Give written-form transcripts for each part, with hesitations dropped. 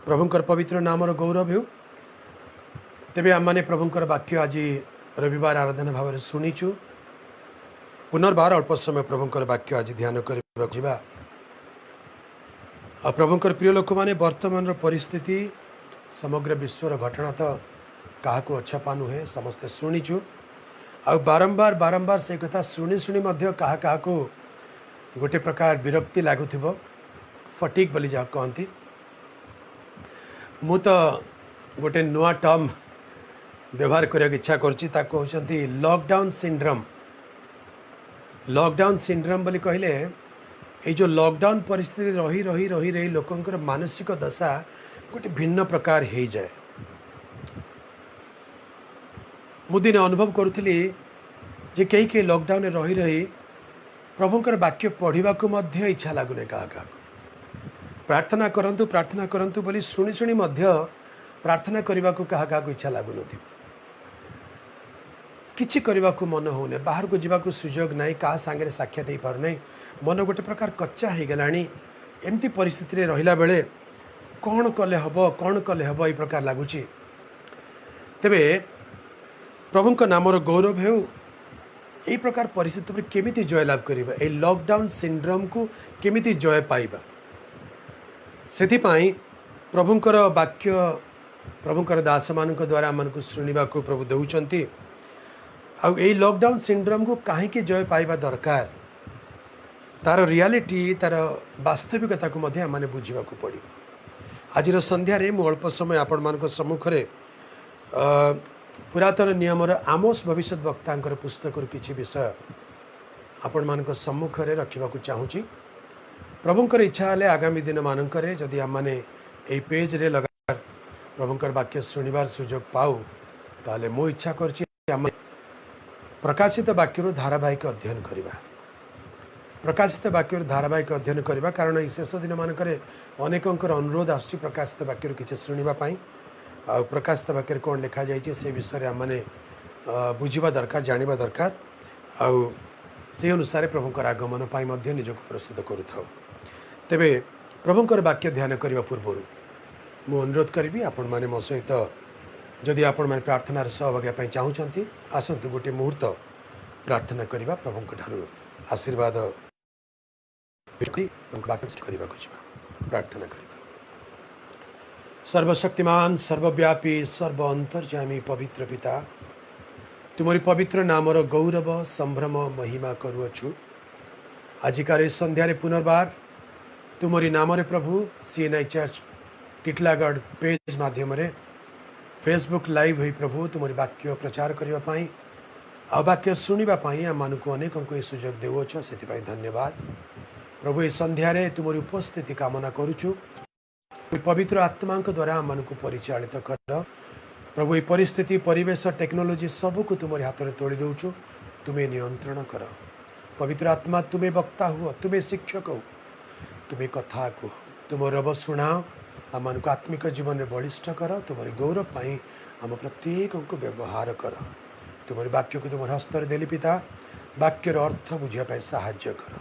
प्रभुंकर पवित्र नामर गौरव हो। तेबे आम मैंने प्रभुंकर वाक्य आज रविवार आराधना भाव में शुणीचु। पुनर्बार अल्प समय प्रभुंकर वाक्य आज ध्यान करवा। प्रभुंकर प्रिय लोक मैंने वर्तमान परिस्थिति समग्र विश्वर घटना तो क्या अछपा नुहे समस्ते शुणीचु। आ बारंबार बारंबार से कथा शुणी शुणी क्या गोटे प्रकार विरक्ति लगुव फटिक बोली जहाँ कहती। मु तो गोटे नुआ टर्म व्यवहार करने इच्छा कहते लॉकडाउन सिंड्रोम। लॉकडाउन सिंड्रोम बोली कहले ये जो लॉकडाउन परिस्थिति रही रही रही रही लोकंकर मानसिक दशा गोटे भिन्न प्रकार हो जाए। मुदिन अनुभव करुली जे कई लॉकडाउन रही रही प्रभुंकर वाक्य पढ़ा इच्छा लगुनि। क्या प्रार्थना करंतु बोली शुणी शुणी प्रार्थना करने को क्या इच्छा लगुन किछि करने को मन होने बाहर को जावाक सुजोग ना क्या सांगे साक्षात हो पारना मन गोटे प्रकार कच्चा हो गलानी। एमती परिस्थिति रहिला बेले कौन कले हम ये प्रकार लगुच। तेबे प्रभुंक नामर गौरव हो। यही प्रकार परिस्थिति पर केमिति जय लाभ करिबा ए लॉकडाउन सिंड्रोम को केमिति जय पाइबा सेथिपाई प्रभुंकर वाक्य प्रभुंकर दास मान द्वारा आम को शुणा को प्रभु दौरान आ लॉकडाउन सिंड्रोम को कहीं जय पाइबा दरकार तार रियालिटी तार वास्तविकता को आम बुझा पड़ो। आज संध्यारे मु अल्प समय आपण मान सम्मुखें पुरातन नियमर आमोस भविष्य वक्ता पुस्तक किसी विषय आपण मान सम्मुखें रखा चाहूँगी। प्रभुंकर इच्छा है आगामी दिन मानक जदि आम मैंने यही पेज रे लगातार प्रभुंकर वाक्य शुणवार सुजोग पाऊ ताले मो इच्छा कर प्रकाशित वाक्य धारावाहिक अध्ययन करवा। प्रकाशित वाक्य धारावाहिक अध्ययन करवा कारण ये शेष दिन मानक अनेकंकर अनुरोध आसुची प्रकाशित वाक्य किसी शुणवाई आ प्रकाशित वाक्य कौन लिखा जाइए से विषय आम मैंने बुझा दरकार जाना दरकार से अनुसार प्रभुंकर आगमन पाई निजक प्रस्तुत करूँ। तेबे प्रभुंकर वाक्य ध्यान करने पूर्व मु अनुरोध करी आपण मैंने मो सहित जदि आपण मैंने प्रार्थनार सहभागिता चाहूँगी आसतु गोटे मुहूर्त प्रार्थना करवा प्रभुंक ठारू आशीर्वाद प्रार्थना करवा। सर्वशक्तिमान सर्वव्यापी सर्व अंतर्यामी पवित्र पिता तुमरी पवित्र नामर गौरव संभ्रम महिमा करुअछु। आजिकार संध्यारे पुनर्बार तुमरी नामरे प्रभु सीएनआई चर्च टिटलागढ़ पेज माध्यम फेसबुक लाइव हुई प्रभु तुमरी वाक्य प्रचार करने आ वाक्य शुणापी आम को अनेक सुजोग देवछ से धन्यवाद प्रभु। ये संध्यारे तुमरी उपस्थिति कामना करुचु पवित्र आत्मा द्वारा आम को परिचालित कर प्रभु। ये परिस्थिति परिवेश टेक्नोलोजी सबको तुम हाथ में तोड़ी दौचु तुम्हें नियंत्रण कर। पवित्र आत्मा तुम्हें वक्ता हुआ तुम्हें शिक्षक हुआ तुम्हें कथा कह तुम रब शुणाओ आम को आत्मिक जीवन में बलिष्ठ कर तुम्हारे गौरव पाई आम प्रत्येक को व्यवहार कर। तुम्हारे वाक्य को तुम हस्तर देली पिता वाक्यर अर्थ बुझापी साहाय्य कर।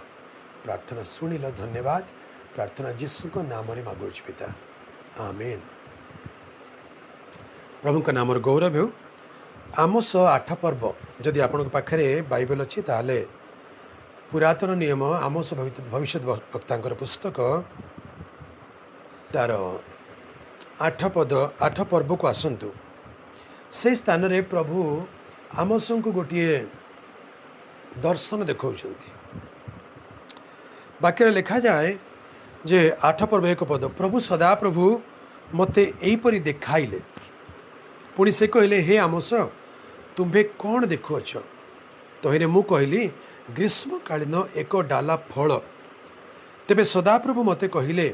प्रार्थना शुणिल धन्यवाद प्रार्थना जीशु को नाम मागुच पिता आमेन। प्रभु का नाम गौरव हो। आमोस 8 पर्व जदि आपण पाखे बाइबल अच्छी ताले पुरातन नियम आमोस भविष्य वक्ता पुस्तक तार 8 पर्व को आसतु से स्थान रे प्रभु आमोस को गोटे दर्शन देखा वाक्य लिखा जाए जे 8 पर्व 1 पद प्रभु सदा प्रभु मते यहीपरि देखाइले पुणी से कहले हे आमोस तुम्हें कौन देखुअछ तहिरे मु कहली ग्रीष्मकालीन एक डाला फल। तेबे सदाप्रभु मते कहले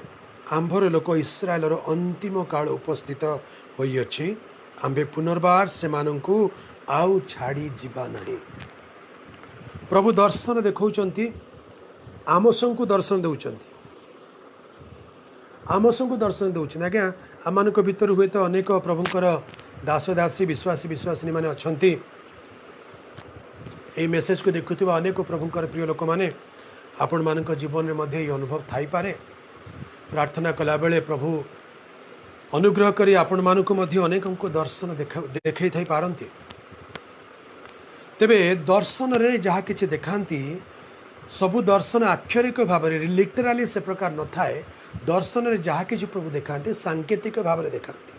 आंभर लोक इस्राएल अंतिम काल उपस्थित होइअछि आंबे पुनर्बार सेमानंकु आउ छाड़ी जीवा नहीं। प्रभु दर्शन देखौचंती आमोसंकु दर्शन दौचंती आमोसंकु दर्शन दौचंती। आज्ञा आम मान भीतर हुए तो अनेक प्रभुंकर दास दासी विश्वासी विश्वासिनी माने अछंती ये मेसेज को देखुवा अनेक प्रभुंकर प्रिय लोक माने आपण मान जीवन में मध्य अनुभव थाई पारे। प्रार्थना कला बेले प्रभु अनुग्रह करी आपण मानकु मध्य अनेकଙ୍କୁ दर्शन देखै थाई पारंती। तेबे दर्शन रे जहा किछि देखांती सबु दर्शन आक्षरिक भाव में लिटराली से प्रकार न थाए। दर्शन रे जहा किछि प्रभु देखांती सांकेतिक भाव में देखांती।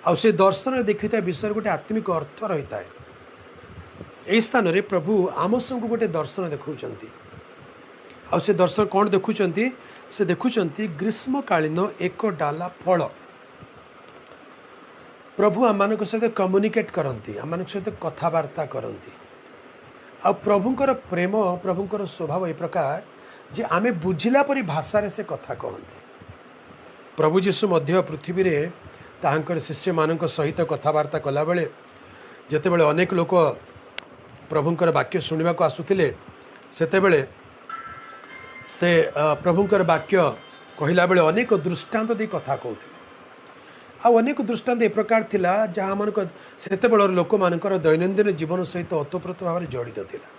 आ से दर्शन रे देखिता विषय गोटे आत्मिक अर्थ रही थाए। एई स्थान रे प्रभु आमसंग गोटे दर्शन देखौचंती। आ से दर्शन कौन देखुचंती? से देखुचंती ग्रीष्मकालीन एक डाला फल। प्रभु आम सहित कम्युनिकेट करती, आम सहित कथबार्ता करती। आ प्रभुंकर प्रेम प्रभुंकर स्वभाव ए प्रकार जे आमे बुझिला परी भाषा रे से कथा कहते। प्रभु जीशु मध्य पृथ्वी रे ताहांकर शिष्य मानक सहित कथबार्ता कला बेले जेतेबेले अनेक लोक प्रभुंकर वाक्य शुणा को आसुथिले सेतेबेले से प्रभुंकर वाक्य कहला बेले अनेक दृष्टांत दे कथा कहते। अनेक दृष्टांत ए प्रकार थिला जहाँ मानक सेतेबेलर लोक मानकर दैनंदिन जीवन सहित ओतप्रोत भाव जड़ित थिला।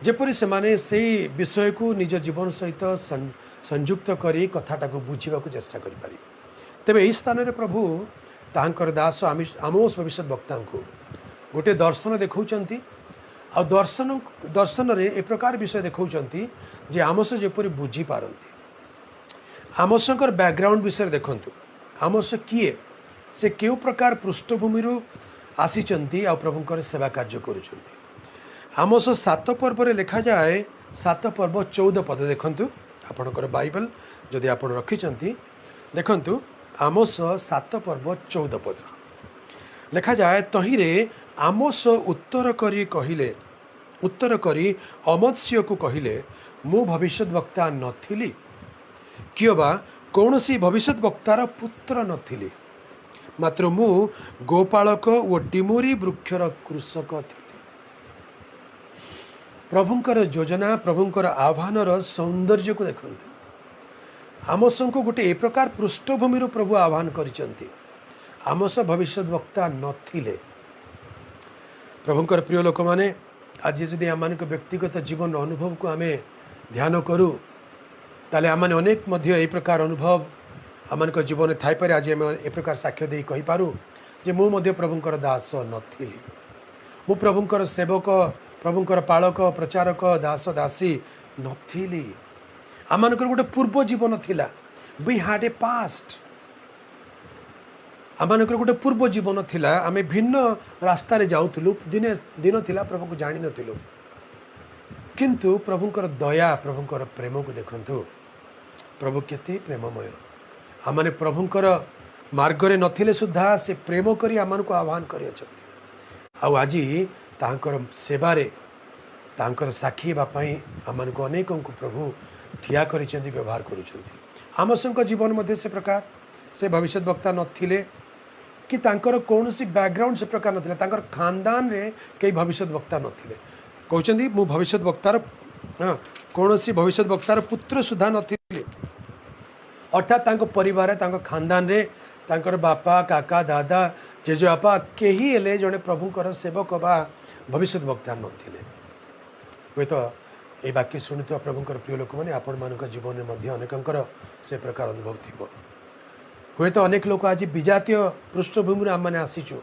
जेपरि से माने सेही विषय को निज जीवन सहित संयुक्त करी कथाटा को बुझीबा को चेष्टा करि पारिबे। तेबे एही स्थान रे प्रभु तांकर दास आमोस भविष्य वक्ता को गोटे दर्शन देखौचंती। आ दर्शन रे ए प्रकार विषय देखौचंती जे आमोस जेपरि बुझी पारंती। आमोसकर बैकग्राउंड विषय देखंतु। आमोस किए से क्यों प्रकार पृष्ठभूमि आसीचंती आ प्रभुंकर सेवा कार्य करुचंती। आमोस 7 पर्व लिखा जाए 7 पर्व 14 पद देखंतु आपणकर बाइबल जदि आपण रखिचंती देखंतु। आमोस 7 पर्व 14 पद लिखा जाए तहिरे आमोस उत्तर करी अमत्स्य को कहिले मु भविष्यत वक्ता नथिली कियोबा कौनसी भविष्यत वक्तार पुत्र नथिली मात्र मु गोपालक और डिमोरी वृक्षर कृषक थिली। प्रभुंकर योजना प्रभुंकर आह्वानर सौंदर्य को देखते। आमोस को गोटे ए प्रकार पृष्ठभूमि प्रभु आह्वान करिसंती। आमोस भविष्यत वक्ता नथिले। प्रभुंकर प्रिय लोक माने आज जदि आम व्यक्तिगत जीवन अनुभव को आम ध्यान करूँ ताले आम अनेक मध्य ए प्रकार अनुभव आम जीवन थाई पारे। आज आम ए प्रकार साक्ष्य दे कहि पारू जे मु मध्य प्रभुंकर दास नथिली। मु प्रभुंकर सेवक प्रभुंकर पालक प्रचारक दास दासी नथिली। आम गोटे पूर्व जीवन थिला। We had a past. आम गोटे पूर्व जीवन थिला। आम भिन्न रास्ता रे जाउथलु। दिन थिला प्रभु को जानि नथिलु किंतु प्रभुंकर दया प्रभुंकर प्रेम को देखंतु। प्रभु केते प्रेममय। आमने प्रभुंकर मार्गरे नथिले सुद्धा से प्रेम करी आमान को आह्वान करि अछंती। आ आज तांकर सेवारे तांकर साक्षी हेबा पई आमान को अनेक को प्रभु ठिया करिसेंती व्यवहार करूछंती। आमसंक जीवन मध्ये से प्रकार से भविष्यत वक्ता नथिले कि तांकर कौनसी बैकग्राउंड से प्रकार नथिले। तांकर खानदान रे कई भविष्यत वक्ता नथिले। कहते मु भविष्यत वक्तार कौनसी भविष्यत वक्तार पुत्र सुधा नथिले। अर्थात तांको परिवार तांको खानदान रे तांकर बापा काका दादा जेजेबापा केही हेले जड़े प्रभुंकर सेवक बा भविष्यत वक्ता नथिले। हुए तो ये वाक्य शुणुवा प्रभुंकर प्रिय लोक मैंने आपण मान जीवन में अनेकंकर से प्रकार अनुभव थी। हुए तो अनेक लोक आज विजातीय पृष्ठभूमि आम मैंने आसीचु।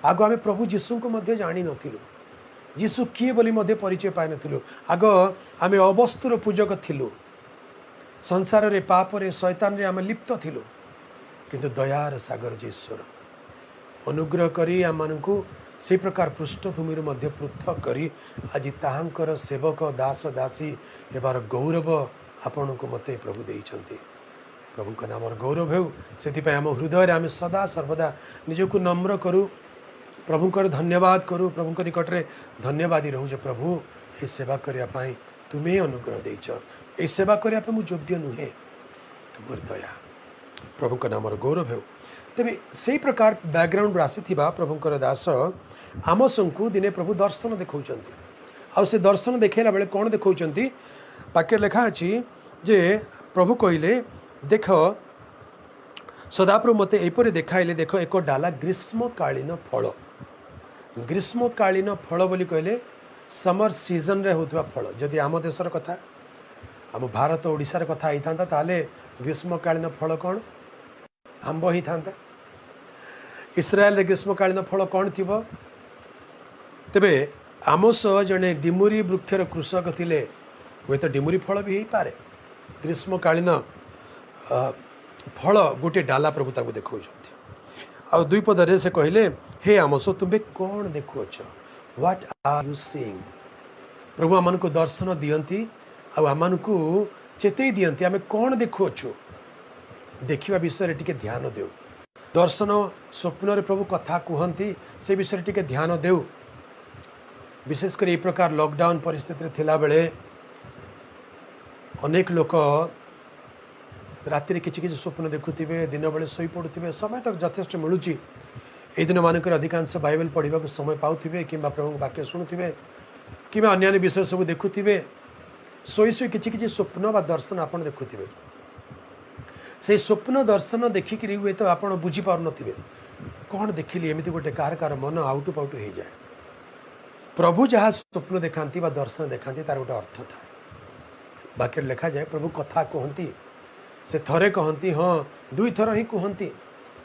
आग आम प्रभु जीशु को जानी नथिलु। जीशु किए बोली मध्य परिचय पाई नथिलु। आग आम अवस्तुर पूजक थिलु। संसार रे पाप रे शैतान रे आम लिप्त थिलु किंतु दयार सागर ईश्वर अनुग्रह करी आम मानकु से प्रकार पृष्ठभूमि मध्य पृथक करी आज ताहांकर सेवक दास दासी हेबार गौरव आपण को मते प्रभु देइछंती। प्रभु का नाम गौरव हो से आम हृदय आम सदा सर्वदा निजक नम्र करूँ। प्रभुंकर धन्यवाद करूँ। प्रभुंकर निकट में धन्यवादी रहूँ। प्रभु ये सेवा करने तुम्हें अनुग्रह देच। ये सेवा करने मुझे योग्य नुहे तुम दया। प्रभु का नाम गौरव हो। तेरे से प्रकार बैकग्राउंड आसी प्रभुंकर दास आमोस को दिने प्रभु दर्शन देखौचंती। आ से दर्शन देखला बेले कौन देखौचंती वाक्य लिखा अछि जे प्रभु कहले देख सदाप्रभु मते एपरि देखाइले देख एक डाला ग्रीष्मकालीन फल। ग्रीष्मकालीन फल बोली कहले समर सीजन रे होतवा फल। जदि आम देशर कथा आम भारत ओडिशार कथा आईता ताले ग्रीष्मकालीन फल कौन आंब ही था। इस्राएल ग्रीष्मकालीन फल कौन थी? तेबे आमोस जड़े डिमुरी वृक्षर कृषक थिले, हुए तो डिमुरी फल भी हो पारे। ग्रीष्मकालीन फल गोटे डाला प्रभु ताको देखौ। आ दुई पदरे से कहले, हे आमोस तुम्हें कौन देखुच? What are you seeing? प्रभु आम को दर्शन दियंती आम को चेतई दियंती आम कौन देखुअछु देखा विषय टिके ध्यान देउ। दर्शन स्वप्न रे प्रभु कथा कहती से विषय टिके ध्यान देउ। विशेषकर ये प्रकार लॉकडाउन परिस्थिति थिला बेले अनेक लोक राति किसी स्वप्न देखुवे, दिन बेले शोई पड़ुवे, समय तक यथेष्ट मिलूँ। ये दिन मानक अधिकांश बाइबल पढ़ा समय पाऊे कि प्रभु वाक्य शुणुवे कि अन्य विषय सब देखुवे। शोई शोई किसी स्वप्न बा दर्शन आप देखुवे। से स्वप्न दर्शन देखिक हुए तो आप बुझीपार थे कौन देखिली, एमती गोटे कार मन आउटू पाउटू हो जाए। प्रभु जहाँ स्वप्न देखाती दर्शन देखाती तार गोटे अर्थ था। वाक्य लिखा जाए प्रभु कथा कहती से थरे कहती, हाँ दुई थर ही कहती।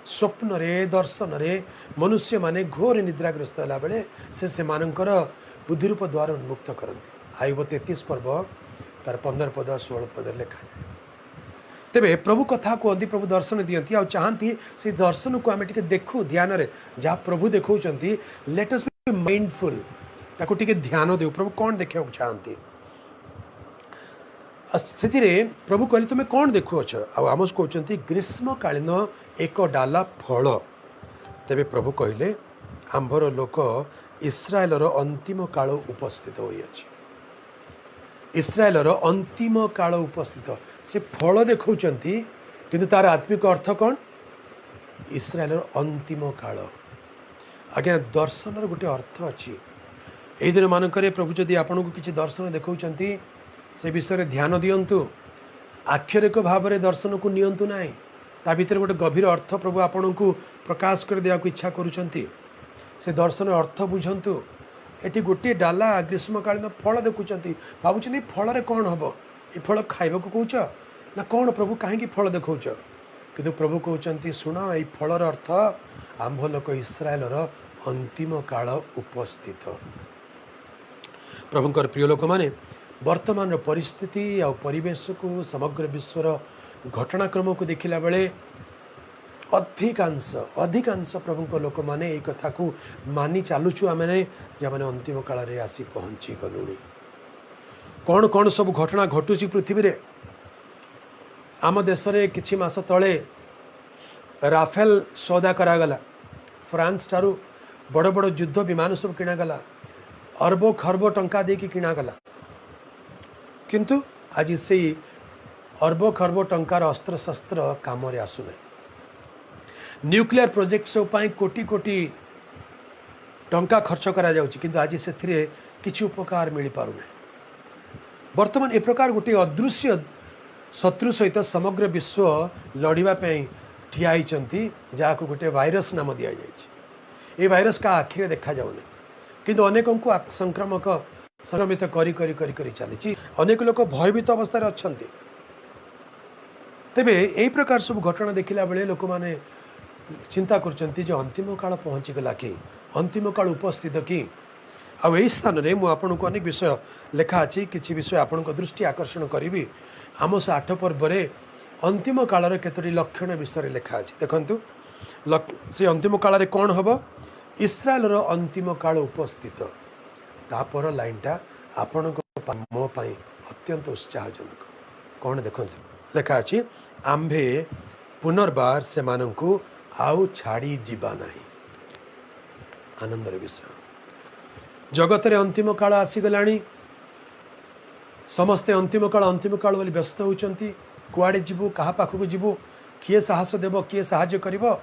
स्वप्न रे दर्शन रे मनुष्य माने घोर निद्राग्रस्त होला बेले से मानकर बुद्धि रूप द्वार उन्मुक्त करती। आयुब 33 पर्व तार 15 पद 16 पद लिखा जाए। तेबे प्रभु कथा कहती, प्रभु दर्शन दियंती आ चाहती से दर्शन को आम टे देखू ध्यान रे जहाँ प्रभु देखौचंती। लेट अस बी माइंडफुल, ताको टिके ध्यान देउ प्रभु कौन देखा चाहती। से प्रभु कहले तुम्हें कौन देखुअछ? आमोस कहते ग्रीष्मकालीन एक डाला फल। तेबे प्रभु कहले आंबर लोक इस्राएलर अंतिम काल उपस्थित होई अछि। इस्राएलर अंतिम काल उपस्थित से फल देखौचंती किंतु तार आत्मिक अर्थ कौन? इस्राएलर अंतिम काल। आज्ञा दर्शन गोटे अर्थ अच्छी। यही दिन मानक प्रभु जदि आपन को किसी दर्शन देखौचंती से विषय ध्यान दियंतु। आक्षरिक भाव में दर्शन को नियंतु ना, ता भीतर गोटे गभीर अर्थ प्रभु आपन को प्रकाश कर दिया इच्छा करुचंती। से दर्शन अर्थ बुझंतु। एटी गोटे डाला ग्रीष्मकालीन फल देखुचंती, भावुचंती फल रे कौन हम? ये फल खाइबा को कहउछ ना कौन? प्रभु कहीं फल देखौछ? किंतु प्रभु कहउचंती सुन, ये फलर अर्थ आंभ लोक इस्राएलर अंतिम काल उपस्थित। प्रभुकर प्रिय लोक माने वर्तमान परिस्थिति आ परिवेश को समग्र विश्वर घटनाक्रम को देखिला बेले अधिकांश प्रभु लोक मैंने यही कथा को मानि चलुचु आम मैंने अंतिम काल रे आसी पहुँची गलुणी। कौन कौन सब घटना घटुची पृथ्वी रे? आम देश रे किछि मास तले राफेल सौदा करागला। फ्रांस ठारू बड़ बड़ युद्ध विमान सब किणागला, अरब खरब टंका देकी किणागला। किंतु आज से अरब खरब टंकार अस्त्र शस्त्र काम आसुना। न्यूक्लियर प्रोजेक्ट सब कोटी कोटी टंका खर्च करा जाउची, किंतु आज से किछि उपकार मिल पारुना। वर्तमान ए प्रकार गोटे अदृश्य शत्रु सहित समग्र विश्व लड़िबा पई ठिया होइचंती, जहाँ को गोटे वायरस नाम दिया जाइछि। ए वायरस का आखिरे देखा जाउना, किंतु अनेकों को संक्रमक संक्रमित करी करी करी करी चली। अनेक लोक भयभीत अवस्था अच्छा। तेबे यही प्रकार सब घटना देखिला बेले लोक माने चिंता करचंती जो अंतिम काल पहुँची गला कि अंतिम काल उपस्थित कि आई स्थान में मुझे आपन को अनेक विषय लेखा अच्छी किसी विषय आपण दृष्टि आकर्षण करी। आमोस 8 पर्व अंतिम कालर केतोटी लक्षण विषय लेखा अच्छी। देखंतु से अंतिम काल रे कौन हम? इस्राएलर अंतिम काल उपस्थित। तापर लाइनटा आपण मो पाई अत्यंत उत्साहजनक। कौन देखंतु लेखा अच्छी, आंभे पुनर्बार से मानंकु आउ छाड़ी जीवा नहीं। आनंदर विषय। जगत रे अंतिम काल आसीगलाणी। समस्ते अंतिम काल बोली व्यस्त होचंती। कुआड़े जीवु, कहा पाखक जीवु, किए साहस देव, किए साहाय्य करिवो?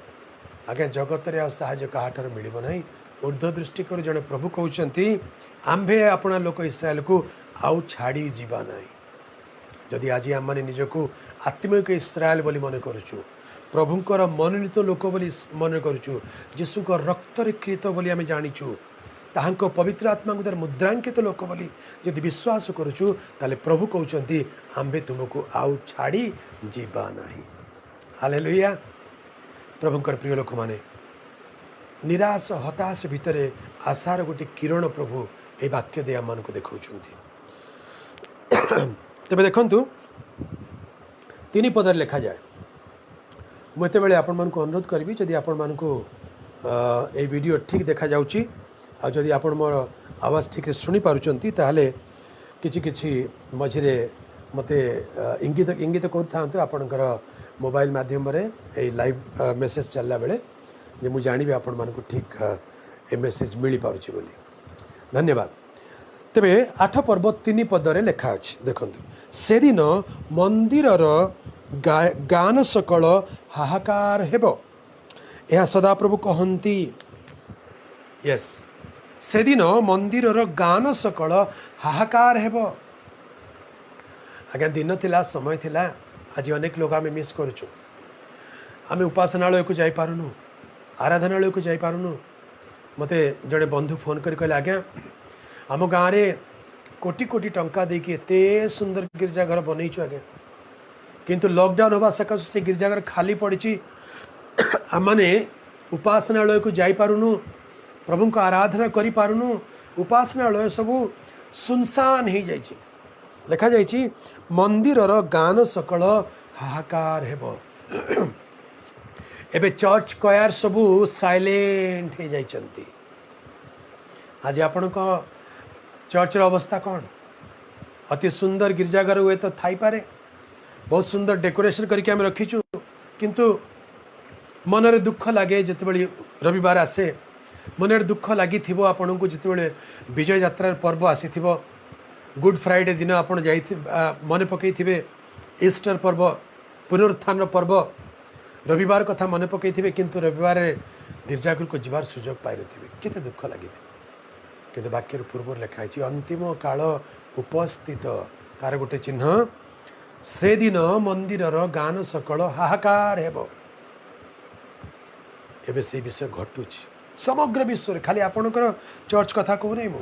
आगे जगत रे आ साहाय्य काहाठार मिलिबो नहीं। ऊर्ध्व दृष्टि कर जड़े प्रभु कहउचंती आंभे अपना लोक इस्राएल को आउ छाड़ी जीवा नहीं। जदि आज आम मैंने निजको आत्मिक इस्राएल बोली मन करुचु, प्रभुंकर मनोनीत लोक बोली मन करुचु, जीशुक रक्तरे कृत बोली आम जानिचु, ताहांको पवित्र आत्मा द्वारा मुद्रांकित लोक बोली जदि विश्वास करुचु, ताले प्रभु कहउचंती आंभे तुमको आउ छाड़ी जीवा नहीं। हालेलुया। प्रभुंकर प्रिय लोक माने निराश हताश भितर आशार गोटे किरण प्रभु ए वाक्य दे आम को देखा तेरे देखु 3 पदर लिखा जाए मुझे बेले आपण मान को अनुरोध करी जदि आपण मान को ए वीडियो ठीक देखा जाउची आ जदि आपण मोर आवाज ठीक से शुणी पारुचंती ताहले किछि मझिरे मते इंगित इंगित करथांतु आपणकर मोबाइल माध्यम रे ए लाइव मेसेज चलला बेले जे मु जानिबे आपण मान को ठीक ए मेसेज मिली पारुची बोली धन्यवाद। तेबे 8 पर्व 3 पदरे लिखा अछि देखंतु से दिन मंदिरर गान सकल हाहाकार हेबो यह सदाप्रभु कहती यस से दिन मंदिरर गान सकल हाहाकार हेबो आज्ञा दिन थिला समय थिला आज अनेक लोग आम मिस करुचु आम उपासनालय को जाई पारुनु आराधनालय को जाई पारुनु मते जड़े बंधु फोन कर कहले आज्ञा आम गाँव में कोटी कोटी टंका देकी एते सुंदर गिरजाघर बनईचु आज्ञा किंतु लॉकडाउन होगा सकाशे से गिरजाघर खाली पड़ी आम मैंने उपासनालय को जाई पारुनु प्रभु को आराधना करि पारुनु उपासनालय सबू सुनसान हो जाइए लिखा जाइए मंदिरर गान सकल हाहाकार हेबो एबे चर्च कयार सबू साइलेंट हो जाइछंती आज आपण को चर्च अवस्था कौन अति सुंदर गिरजाघर हुए तो थाई पारे बहुत सुंदर डेकोरेशन करके आम रखीचु किंतु मनरे दुख लगे जितेबाला रविवार आसे मनरे दुख लगी आपण को जितेबाला विजय यात्रार पर्व आसी गुड फ्राइडे दिन आप मन पकई ईस्टर पर्व पुनरुत्थान पर्व रविवार कथा मन पकई किंतु रविवार गिरजाघर को जीवार सुजोग पाई केते दुख लगी किंतु वाक्य पूर्व लिखाई अंतिम काल उपस्थित तार गोटे चिन्ह से दिन मंदिरर गान सकल हाहाकार हेबो एबे से विषय घटुची समग्र विश्व खाली आपणकर चर्च कथा कहू नहीं मु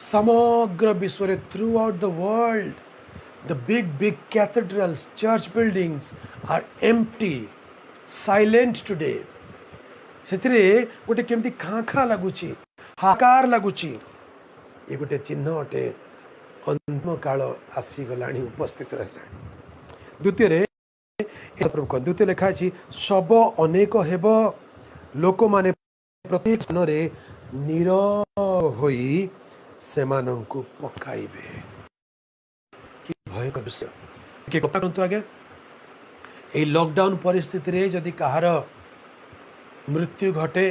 समग्र विश्व throughout the world the big big cathedrals church buildings are empty silent today से गोटे केमती खाँ खाँ लगुची हाकार लगुची ये गोटे चिन्ह अटे अंतिम काल आसीगला उपस्थित है द्वितीय द्वितीय लिखा है शब अनेक हेब लोक माने प्रत्येक स्थान नीरव होई सेमानंकु पकाइबे कि भयंकर दृश्य के कथा कहतु आगे ए लॉकडाउन परिस्थिति रे जदि कहार मृत्यु घटे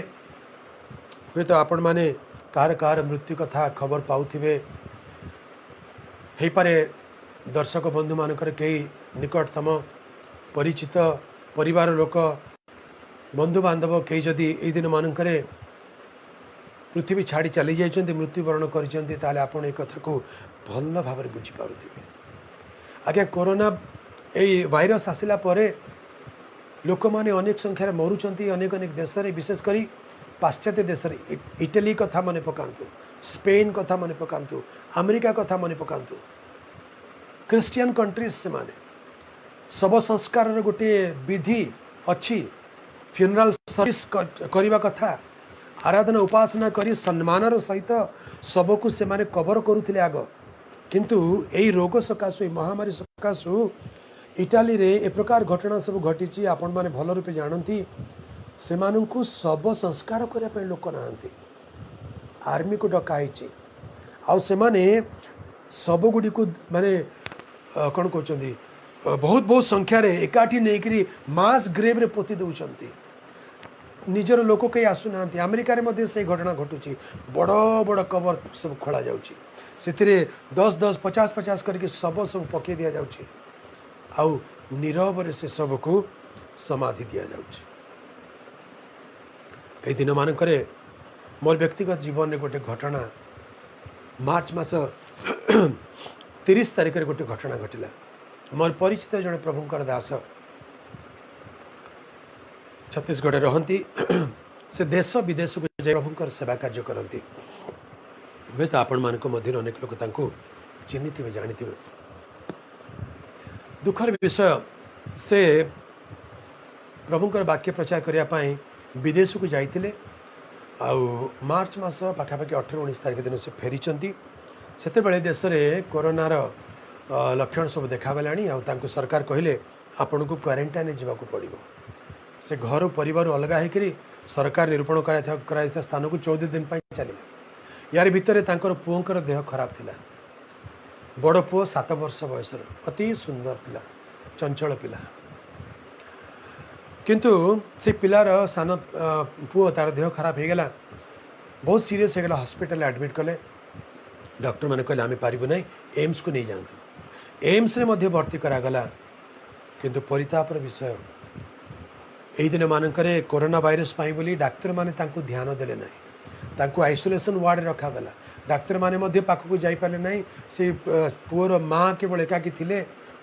हुए तो आपण माने कार मृत्यु कथा खबर पाउथिबे हे पारे दर्शक बंधु मानकर कई निकटतम परिचित परिवार लोक बंधु बांधव कई जदि ए दिन मानकर पृथ्वी छाड़ी चली जाइए मृत्युवरण कर आपण एक कथा को भल भाव बुझीपारे आज्ञा कोरोना ये वायरस आसला परे लोक माने अनेक संख्यार मरुंच अनेक अनेक देश में विशेषकर पाश्चात्य देश इटली कथा मन पकातु स्पेन कथा मन पकातु अमेरिका कथा मन पकातु क्रिश्चियन कंट्रीज से माने शव संस्कार गोटे विधि अच्छी फ्यूनराल सर्विस करने कथा आराधना उपासना करी सम्मानर सहित शव को से माने कवर करुले आग किंतु यही रोग सकाशु महामारी सकाशु इटाली रे ए प्रकार घटना सब घटी आपण माने भल रूपे जानती से मानू शव संस्कार करने लोक ना आर्मी को डकाई आउ से माने शव गुड़ी को माने कौन कहते बहुत बहुत संख्यार एकाठी नहीं मास ग्रेव रे पोती दौरान निजर लोक कई आसुना अमेरिका रे से घटना घटुची बड़ बड़ कवर सब खोल जाऊँगी से 10-10 50-50 करके शव सब पकई दि जाऊँगी आउ नीरव से शव को समाधि दि जाऊँगी ये दिन मानक मोर व्यक्तिगत जीवन में गोटे घटना मार्च मास 30 तारिख में गोटे घटना घटला मोर परिचित जड़े प्रभुंकर दास छत्तीसगढ़ रहती से देश विदेश को जाए प्रभुंकर सेवा कार्य करती हुए तो आपण मान मध्य अनेक लोग चिन्ही थे जानी थे। दुखर विषय से प्रभुंकर वाक्य प्रचार करने विदेश को जाइए। मार्च मास पाखापाखि 18-19 तारिख दिन से फेरी से देश में कोरोनार लक्षण सब देखागला। सरकार कहले आपन को क्वारंटाइन जावाक पड़ो। से घर परिवार अलग होकर सरकार निरूपण कर स्थान को 14 दिन चलिए। यार भितर पुओंकर देह खराब थिला। बड़ पुओ 7 वर्ष बयस अति सुंदर पिला, चंचल पिला, किंतु से पिलार सान पुओ तार देह खराब हो गला, बहुत सीरीयस होगा। हॉस्पिटल एडमिट कले। डॉक्टर मैंने कहले आम पारिबु नहीं, एम्स को नहीं जातु। एम्स रे मध्य भर्ती करागला। किंतु परितापर विषय यही दिन मानकरे कोरोना वायरस पाई बोली डाक्तर माने तांको ध्यान देले नहीं, तांको आइसोलेशन वार्ड रखागला। डाक्तर माने मध्य पाखक जाई पाले नहीं। से पुअर माँ केवल एकाकी थिले,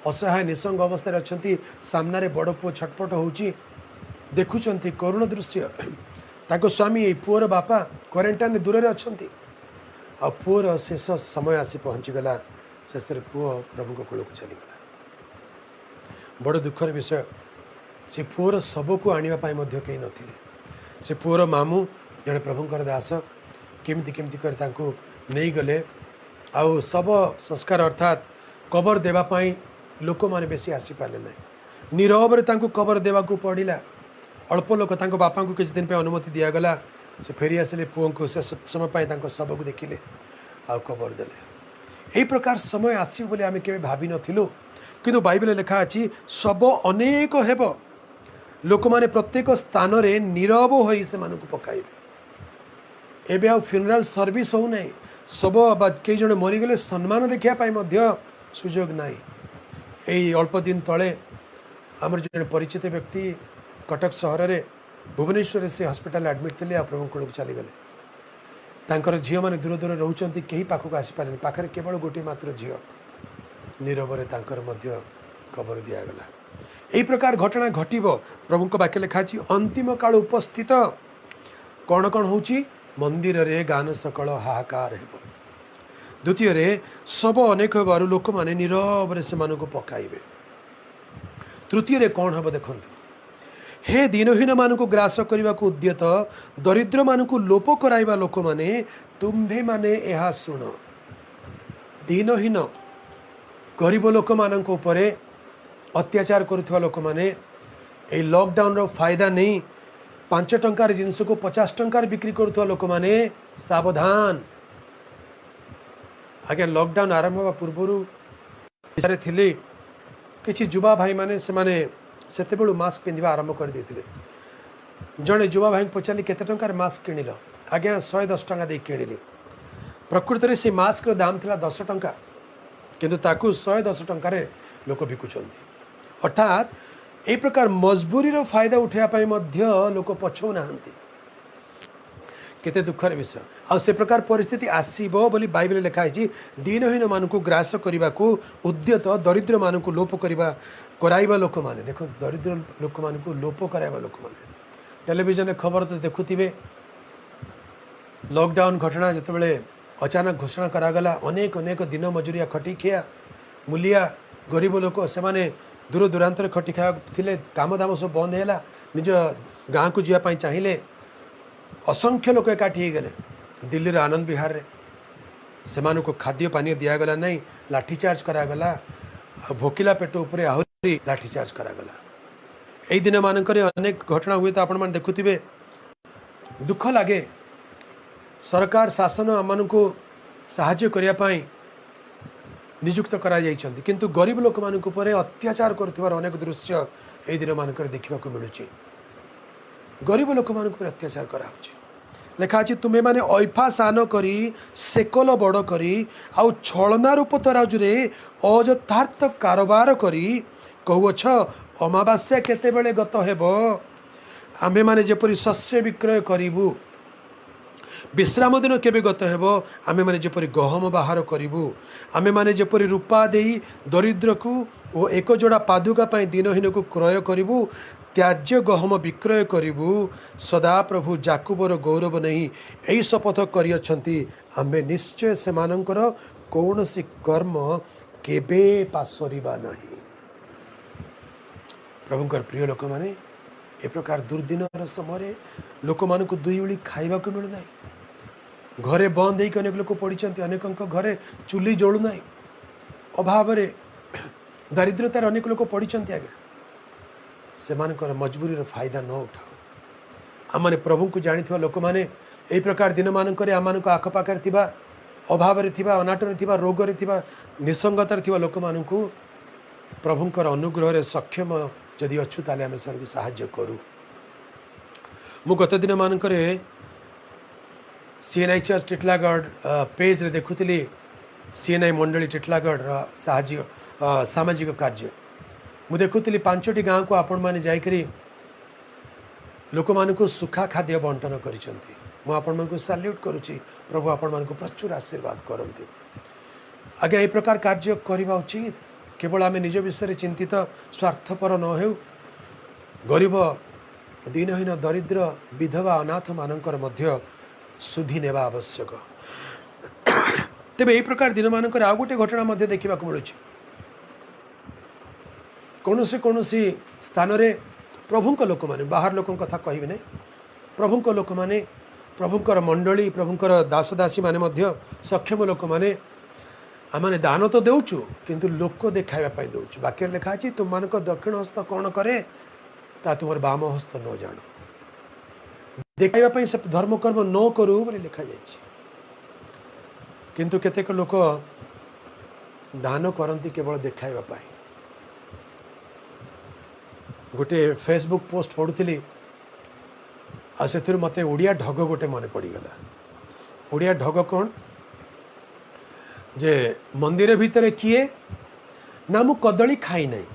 असहाय निसंग अवस्था अच्छी। सामने बड़ पुओ छटपट होउची, देखुचंती करुण दृश्य। ताको स्वामी ये पुअर बापा क्वारंटाइन दूर रे अछंती। आ पुअर शेष समय आसी पहुँचीगला। शेष पुओ प्रभु को कूल को चलीगला। बड़ दुखर विषय, से पुअर शव को आने कहीं नथिले। से पुअर मामू जड़े प्रभुंकर दास केमती केमती कर तांको नहीं गले। आउ शव संस्कार अर्थात कबर देवाई लोक मैंने बेसी आसी पारे ना। नीरव तांको कबर देवाक पड़ा। अल्प लोक तांको बापा को किसी दिन पे अनुमति दिगला। से फेरी आसिले पुओं को शेष समय शव को देखिले आ कबर देले। यही प्रकार समय आसो बोली आम के भावी नथिलु। किंतु बाइबल लिखा अछि शव अनेक हेब, लोक माने प्रत्येक स्थान रे नीरव होई से मानकु पकाइबे। एबे आ फ्यूनराल सर्विस हो नहीं। शव बा कई जण मरीगले सम्मान देखिया पाई मध्य सुजोग नाही। यही अल्प दिन तले आमर जन परिचित व्यक्ति कटक सहर रे भुवनेश्वर से हॉस्पिटल एडमिट थे। आ प्रभु कूल को चलीगले। तांकर झील मैंने दूर दूर रोचंती, कहीं पाखक आसीपारे। पाखे केवल गोटे मात्र झील नीरव रे तांकर मध्य कबर दिगला। यही प्रकार घटना घटब। प्रभु वाक्य लिखा अंतिम काल उपस्थित कौन कौन हो मंदिर रे गान सकल हाहाकार हेब। द्वितीय रे सब अनेक हेबारु लोक माने नीरव रे से मानको पकाइबे। तृतीय रे कौन हम देखु, हे दीनहीन मानकु ग्रास करने को उद्यत दरिद्र मानकु लोप कराइबा लोक माने तुम्भे माने यह शुण। दीनहीन गरीब लोक मानक उपरे अत्याचार करुवा लोक माने ए लॉकडाउन रो फायदा नहीं 5 टंकार जिनस को 50 टंकार बिक्री करुवा लोक माने सावधान। आगे लॉकडाउन आरंभ होगा पूर्व थिले किछि युवा भाई माने से माने सेते बेलू मास्क पिंधिबा आरंभ कर देथिले। जड़े युवा भाई पचारि केते टंकार मास्क किनिल? आज्ञा 110 टंका दे किनिली। प्रकृत में से मास्क रो दाम थिला 10 टंका, किंतु ताकू 110 टंकार लोक बिकुचंती। अर्थात ए प्रकार मजबूरी रो फायदा उठाइबा मध्य लोक पछौ नाहंती। केते दुखर विषय। आ से प्रकार परिस्थिति आसीबो बोली बाइबल लिखा है। दीनहीन मानकु ग्रास करने को उद्यत दरिद्र मानकु लोप कराइबा लोक माने। देखो दरिद्र लोक मानकु लोप कराइबा लोक माने। टेलीविजन खबर तो देखुथिबे, लॉकडाउन घटना जितेबाला अचानक घोषणा करागला। अनेक अनेक दिन मजूरिया खटी खिया मूलिया गरीब लोक से माने दूर दूरांतर खटी खाया थिले। काम दाम सब बंद है। निज गाँ को जावाई चाहिए। असंख्य लोक एकाठी गले। दिल्ली आनंद विहार रे से खाद्य पानी दिगला नहीं, लाठीचार्ज करागला। भोकिला पेट उपरे आहरी लाठीचार्ज करागला। यही दिन मानक अनेक घटना हुए तो आपण मैंने देखुथिबे, दुख लगे। सरकार शासन आम को साहाय्य करने नियुक्त करा जाइछन्ति, किंतु गरीब लोक मानक ऊपर अत्याचार करुथिबार अनेक दृश्य यही दिन मानक देखा मिलूँ। गरीब लोक मानक ऊपर अत्याचार कराउछि। लेखा अछि तुमे माने ऐफा सान करी सेकल बड़ करी आउ छलना रूप तराजुरे अयथार्थ कारोबार करी कहूछ अमावास्या केतेबेले गत हेब। आम्भे माने जेपरि शस्य विक्रय करिबु, विश्राम दिन केबे गत हेब। आमे माने जेपरि गहम बाहर करिबु, आमे माने जेपरि रूपा देई दरिद्र को ओ एक जोड़ा पादुका पाई दीनहीन को क्रय करिबु, त्याज्य गहम विक्रय करिबु। सदा प्रभु जाकुबर गौरव नहीं यही शपथ करियछन्ति। आमे निश्चय सेमानंकर कौनसी कर्म केबे पासरिबा नहीं। प्रभुंकर प्रिय लोक माने ए प्रकार दुर्दिनर समय लोक मानक दुई ओली खाइबा को मिलू ना घरे बंद होकर अनेक लोक पड़ी अनेक घरे चुली जलूना अभाव दारिद्रतार अनेक लोक पड़ी आज्ञा से मजबूरी फायदा न उठाओ आम मैंने प्रभु को जानी लोक मैंने यही प्रकार दिन मानक आम आखपाखे अभाव अनाटन रोग निसंगतार लोक मान प्रभुंकर अनुग्रह सक्षम जदि अच्छु ताले आम से साहाय्य करूँ मु गत दिन मानक सीएनआई चर्च टिटलागढ़ पेज रे देखुली सीएनआई मंडली टिटलागढ़ सामाजिक कार्य मु देखुली 5टी गाँव को आपण मैंने जाकरी लोक मानक सुखा खाद्य बंटन कर सैल्यूट करुच्ची प्रभु आपण मानक प्रचुर आशीर्वाद करते आगे ये प्रकार कार्य करवा उचित केवल आम निज विषय चिंतित स्वार्थपर न हो गरीब दीनहीन दरिद्र विधवा अनाथ मानकर मध्य सुधी नेवा आवश्यक तेरे यही प्रकार दिन मानक आउ गोटे घटना देखा मिलूँ कौन सी स्थान रे प्रभुंक लोक मैंने बाहर लोक कथा कहबी ना प्रभुंक लोक मैंने प्रभुंकर मंडली प्रभुंकर दास दासी माने सक्षम लोक मैंने आमने दान तो देउचु किंतु लोक देखाइबा दउचु वाक्य लिखा अछि तुम मानक दक्षिण हस्त कौन करे ता तुमर बाम हस्त न जानो देखाइबा से धर्म कर्म न करू बोली लिखा जाइछि किंतु केतेक लोक दान करती केवल देखाइबा गोटे फेसबुक पोस्ट पढ़ुली आ से मत ओडिया ढग गोटे मन पड़गला ओडिया ढग कौन जे मंदिर भितर किए ना मु कदली खाई नहीं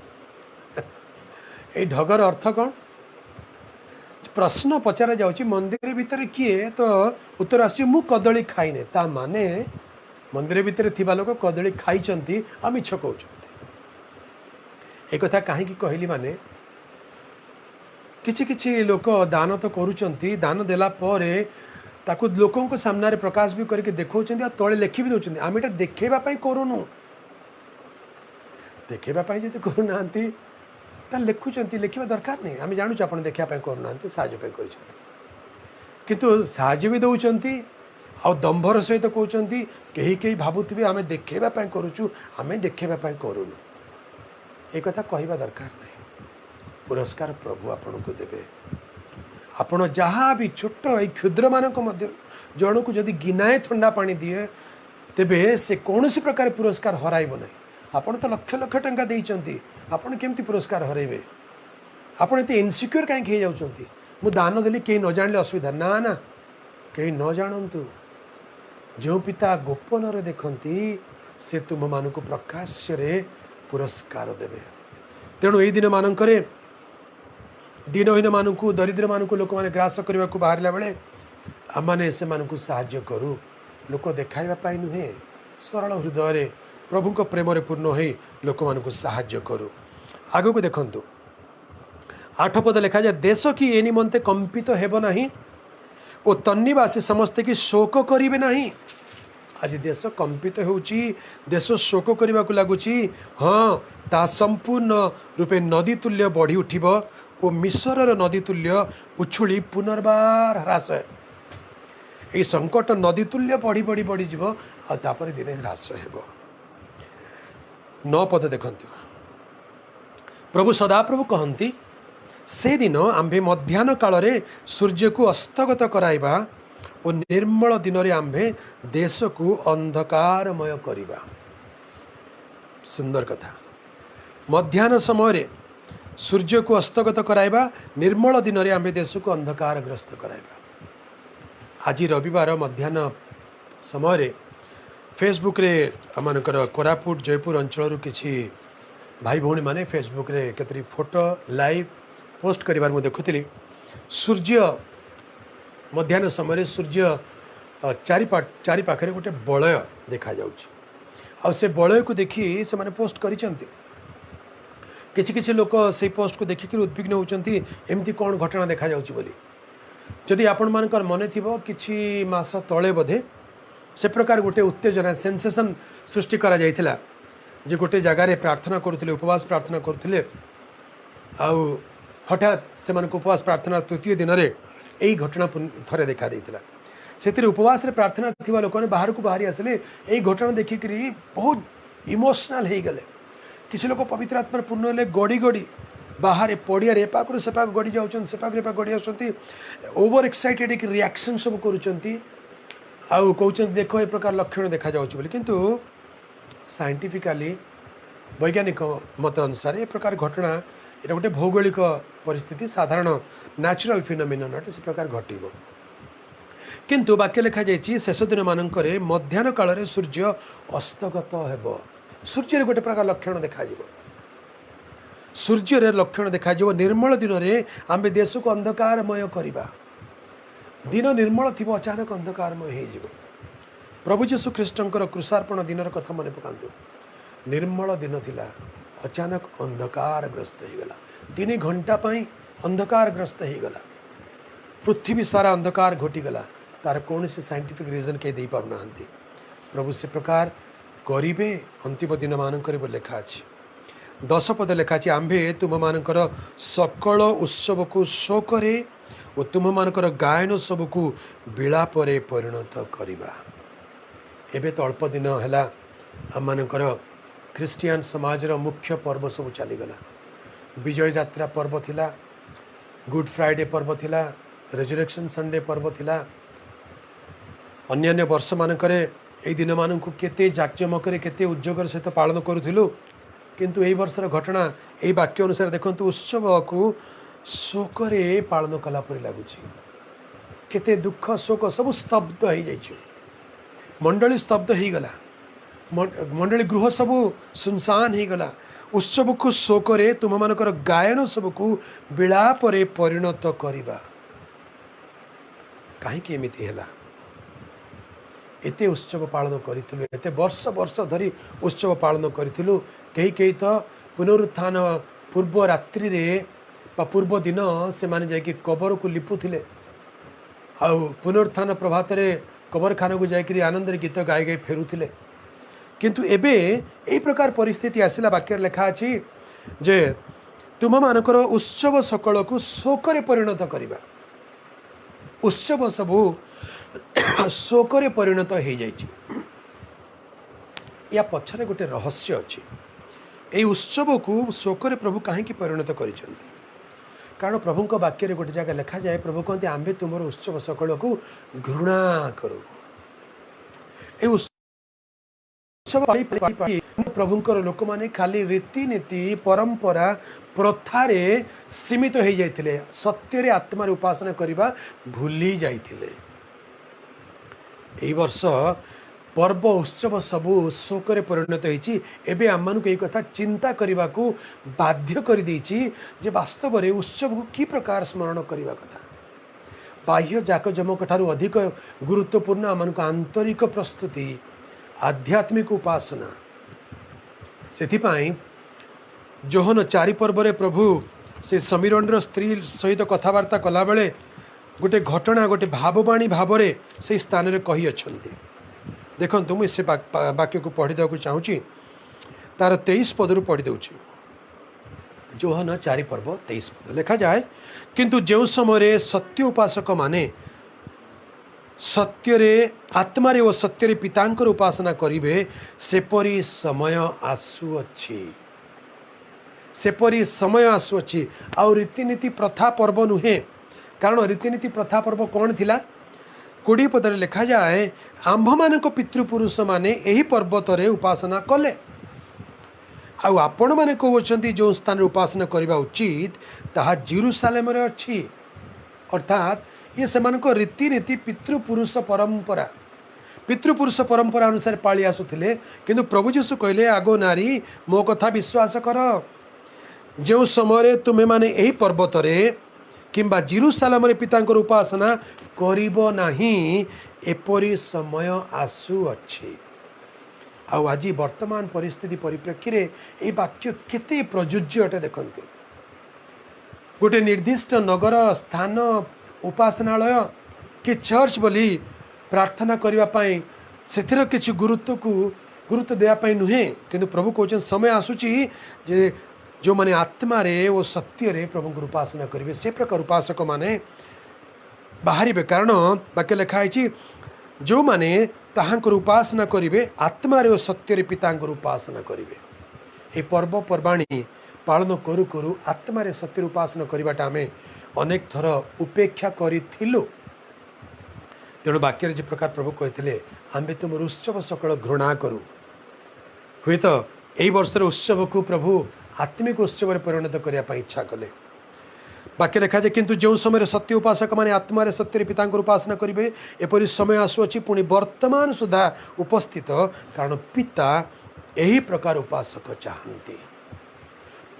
ये ढगर अर्थ कौन प्रश्न पचारा जाउची मंदिर भितर किए तो उत्तर आसी मु कदली खाई नहीं ता माने मंदिर भितर थिबा लोक कदली खाई आ मिछ कहउचंती एक कथा काहे की कहली माने किछि किछि लोक दान तो करूचंती दान देला परे ताकू लोकों को सामने प्रकाश भी करके देखौचंती आ तळे लेखि भी दउचंती आम एटा देखेबा पई करूनु देखेबा पई जति करूनांती ता लेखुचंती लेखिबा दरकार नहीं आम जानू आपण देखिया पई करूनांती साहाय्य पई करिसंती किंतु साहाय्य भी दउचंती आ दंभर सहित कहउचंती केही केही भाबुथिबे आमे देखेबा पई करूचु आमे देखेबा पई करूनु ए कथा कहिबा दरकार नहीं पुरस्कार प्रभु आपण को देबे आपण जहाँ भी छोट ये क्षुद्र मानक मध्य जन को जदि गिनाए ठंडा पानी दिए तेबे से कौन सी प्रकार पुरस्कार हराइब ना आपण तो लक्ष लक्ष टंका देइचंती आपण केमती पुरस्कार हराइबे आपण एते इनसिक्योर कहीं जाउचंती मु दान देली कहीं न जानले असुविधा ना ना कहीं न जानतु जो पिता गोपन रे देखंती से तुम मान को प्रकाश्य रे पुरस्कार देबे तेणु यही दिन मानकरे दीनहीन मानक दरिद्र मानक लोक मैंने ग्रास करने को बाहर बेले आम मैंने से साहाय्य करूँ लोक देखाइबा नुहे सरल हृदय प्रभु को प्रेम पूर्ण हो लोक मान साहाय्य करूँ आग को देखु 8 पद लिखा जाए देश की ए निमंते कंपित हेब नाही ओ तन्निवासी समस्ते की शोक करिवे नाही आज देश कंपित होउची देश शोक करने को लगुच हाँ ता संपूर्ण रूपे नदी तुल्य बढ़ी उठिब ओ मिश्रर नदी तुल्य उछुली पुनर्बार ह्रास ये संकट नदी तुल्य बढ़ी बढ़ी बढ़ी जीव आपर दिने ह्रास हेब 9 पद देखंतु प्रभु सदाप्रभु कहती से दिन आंभे मध्याह्न काल रे सूर्य को अस्तगत कराइबा और निर्मल दिन रे आंभे देश को अंधकारमय करिबा सुंदर कथा मध्याह्न समय रे सूर्य को अस्तगत कराइबा निर्मल दिन रे आंभे देश को अंधकारग्रस्त कराइबा आज रविवार मध्याह्न समय रे फेसबुक रे आमनकर कोरापुट जयपुर अंचल किछि भाई भौणी माने फेसबुक रे केतरी फोटो लाइव पोस्ट करिबार मु देखुतली सूर्य मध्याह्न समय सूर्य चारि पाखरे गोटे बलय देखा जाउछि आ से बलय को देखि से माने पोस्ट करिसंती किछि किछि लोक से पोस्ट को देखिक उद्विग्न होउचंती एमती कौन घटना देखा जाउछि बोली जदि आपण मानकर मने थिबो किछि मास तळे बधे से प्रकार गोटे उत्तेजना सेंसेशन सृष्टि करा जाइथिला जे गोटे जगार प्रार्थना करुले उपवास प्रार्थना करुले हठात से उपवास प्रार्थना तृतीय दिन में यही घटना थे देखा देता से उपवास रे प्रार्थना थी लोक बाहर को बाहरी आसिले यही घटना देखिक बहुत इमोशनाल हो गले किसी लोग पवित्र आत्मा पूर्ण हेले गड़ी गड़ी बाहर पड़िया एपाक सेपाक गड़ी जाऊँ सेपाक गड़ी आसुँच ओवर एक्साइटेड एक रिएक्शन सब कहते देख ए प्रकार लक्षण देखा जाऊँगी किंतु साइंटिफिकाली वैज्ञानिक मत अनुसार ए प्रकार घटना ये गोटे भौगोलिक परिस्थिति साधारण नेचुरल फिनोमिनन अटे से प्रकार घटब किंतु वाक्य लिखा जाइए शेष दिन मानक मध्याह्न काल सूर्य अस्तगत हेब सूर्य गोटे प्रकार लक्षण देखा सूर्य लक्षण देखा निर्मल दिन में आम देश को अंधकारमय करवा दिन निर्मल थी अचानक अंधकारमय हो प्रभु जीशु ख्रीष्टर क्रुशार्पण दिन कथा मन पकातु निर्मल दिन थिला अचानक अंधकारग्रस्त हो गला 3 घंटा अंधकारग्रस्त हो गला पृथ्वी सारा अंधकार घोटीगला तार कौन से साइंटिफिक रीजन कहीं दे पार ना प्रभु से प्रकार करेंगे अंतिम दिन मानक लिखा अच्छी 10 पद लिखा अच्छी आंभे तुम मानकर सकल उत्सव को शोकरे और तुम मानकर गायन सब को विलापरे परिणत करवा एबे तो अल्प दिन है आम मानकर ख्रिस्टियन समाजर मुख्य पर्व सब चलीगला विजय यात्रा पर्व थिला गुड फ्राइडे पर्व थिला रेजरेक्शन संडे पर्व थिला अन्य वर्ष मानकर यही दिन मानक केते जाकजमक केते उद्योगर सहित पालन करूँ किंतु यही वर्षर घटना यही वाक्य अनुसार देखो उत्सव को शोकरे पालन कलापरी लगुच केते दुख शोक सब स्तब्ध हो जाइए मंडली स्तब्ध हो गला मंडली गृह सब सुनसान हो गला उत्सव को शोकरे तुम मानकर गायन सब को विलापरे परिणत करवा कहीं एमती है एते उत्सव पालन करूँ एते वर्ष वर्ष धरी उत्सव पालन करूँ कई तो पुनरुत्थान पूर्व रात्रि रे पूर्व दिन से माने जाकि कबर को लिपुथिले आ पुनरुत्थान प्रभात रे कबर खाना को जाकि आनंद गीत गाई गाई फेरुथिले किंतु एबे यही प्रकार परिस्थिति आसला वाक्य लिखा अच्छी जे तुम मानकर उत्सव सकल को शोकरे परिणत करवा उत्सव सबू शोकरे परिणत हो जाइए या पछरे गोटे रहस्य अच्छी ये उत्सव को शोकरे प्रभु कहीं परिणत कर कारण प्रभु वाक्य गोटे जगह लिखा जाए प्रभु कहते आंबे तुम उत्सव सकल को घृणा करो प्रभुंकर लोक माने खाली रीतिनीति परंपरा प्रथारे सीमित हो जाते सत्य आत्मार उपासना करने भूली जाइए वर्ष पर्व उत्सव सबू शोकरे परिणत होती आम यही कथा चिंता करने को बाध्य कर जे वास्तव में उत्सव को कि प्रकार स्मरण करने कथा बाह्य जाकजमक ठारू अधिक गुरुत्वपूर्ण आम आंतरिक प्रस्तुति आध्यात्मिक उपासना से जोहन 4 पर्व प्रभु से समीरण स्त्री सहित कथबार्ता कला बेले गोटे घटना गोटे भाववाणी भाव से स्थान में कही अच्छा देखो मुझे से वाक्य को पढ़ी देवा चाहूँगी तार 23 पदरू पढ़ी दूची जोहन 4 पर्व 23 पद लिखा जाए किंतु जो समय सत्य उपासक माने सत्यरे आत्मारे और सत्यरे पितांकर उपासना करिवे सेपरी समय आसुअछि सेपरी समय आसुअछि आ रीतिनीति प्रथा पर्व नुहे कारण रीतिनीति प्रथा पर्व कौन थिला 20 पदरे लिखा जाए आंभ मानक पितृपुरुष माने यही पर्वतरे उपासना कले आपण माने कहउछंती जो स्थान उपासना करबा उचित ताहा जेरूसालेम रे अछि अर्थात ये सेमानक रीतिनीति पितृपुरुष परंपरा अनुसार पाली आसुथिले किंतु प्रभु जीशु कहले आगो नारी मो कथा विश्वास कर जो समय तुम्हें माने यही पर्वतरे किंबा जेरूसालेम रे पितांकर उपासना करिबो नाही एपरी समय आसुअछि आज वर्तमान परिस्थिति परिप्रेक्षी रे ए वाक्य केते प्रयोज्य अटे देखंतु गोटे निर्दिष्ट नगर स्थान उपासनालय कि चर्च बोली प्रार्थना करने से किसी गुरुत्व को गुरुत्व देवाई नुहे किंतु प्रभु कहते समय आसूची जे जो माने आत्मा रे ओ सत्य रे प्रभु को उपासना करेंगे से प्रकार उपासक माने बाहर कारण वाक्य लिखाई जो माने ताहांकर उपासना करेंगे आत्मा रे ओ सत्य रे पिता उपासना करेंगे। ये पर्वपर्वाणी पालन करू करू आत्मा रे सत्य उपासना करवाटा आम अनेक थर उपेक्षा करूँ। तेणु वाक्य जो प्रकार प्रभु कहते आम्बे तुम उत्सव सकल घृणा करूँ। हुए तो यही वर्षर उत्सव को प्रभु आत्मिक उत्सव में परिणत करने इच्छा कले। वाक्य लिखा जाए किंतु जो समय सत्य उपासक माने आत्मा सत्य पिता उपासना करेंगे एपरी समय आसुअछि पुणी वर्तमान सुधा उपस्थित कारण पिता यही प्रकार उपासक चाहती।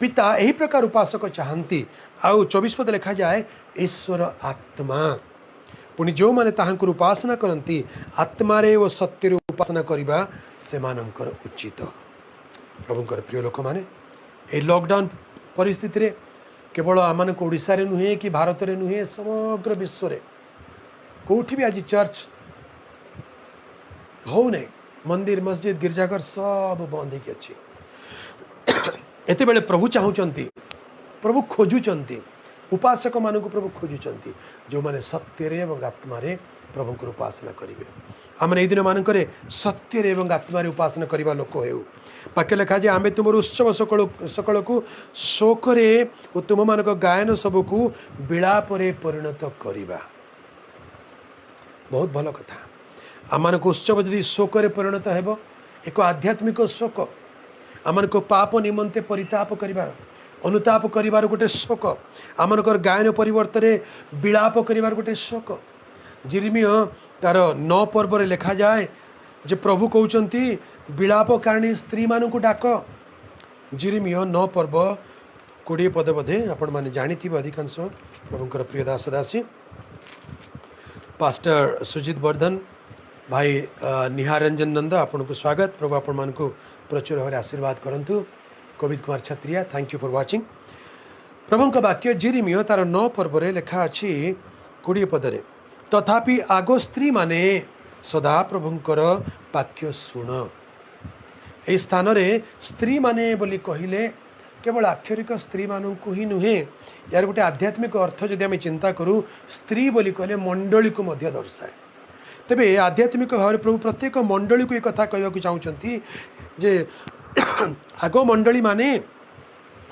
पिता यही प्रकार उपासक चाहती। आउ 24 पद लिखा जाए ईश्वर आत्मा पुणी जो माने ताहांकर उपासना करती आत्मा रे वो सत्य उपासना करवा से मानकर उचित। प्रभुंकर प्रिय लोक माने ए लॉकडाउन परिस्थिति रे केवल आम ओडिशा रे नुहे कि भारत रे नुहे समग्र विश्व रे कोठी भी आज चर्च हो नहीं, मंदिर मस्जिद गिरजाघर सब बंद हो अच्छी। एते बेले प्रभु चाहूँगी प्रभु खोजुंट उपासक मान प्रभु खोजुंट जो माने सत्य रे एवं आत्मा रे प्रभु को उपासना करेंगे। आम दिन मानक सत्य रे एवं आत्मा रे उपासना करने लोक हो। वाक्य लिखा जाए आमे तुम उत्सव सकल सकल को शोकरे और तुम मान गायन सबको विलाप रे परिणत करवा। बहुत भल कथा। आम उत्सव जदि शोकरे परिणत हो एक आध्यात्मिक शोक आम पाप निमंते परिताप कर अनुताप कर गोटे शोक आमर गायन परिवर्तन विलाप कर गोटे शोक। जिरमिय तार 9 पर्व लिखा जाए जे प्रभु कहते विलाप कारिणी स्त्री मान को डाक। जिरमिय 9 पर्व 20 पद बोधे आपण मैंने जानी अधिकांश प्रभुंकर प्रिय दास दासी पास्टर सुजित वर्धन भाई निहार रंजन नंद आपन को स्वागत। प्रभु आपण मान को प्रचुर भाव आशीर्वाद करंतु। Kavit Kumar Chhatria thank you for watching. प्रभु का वाक्य जिरमिय तार 9 पर्व लिखा अच्छी 20 पदरे तथापि आगो स्त्री माने सदा प्रभुंकर वाक्य शुण। ए स्थान रे स्त्री माने बोली कहिले केवल आक्षरिक स्त्री मानू ही नुहे यार गोटे आध्यात्मिक अर्थ जदि आम चिंता करूँ स्त्री बोली कहले मंडली को मध्य दर्शाए। तेबे आध्यात्मिक भाव में प्रभु प्रत्येक मंडली को एक कथा कहवाक चाहूँगी जे आगो मंडली माने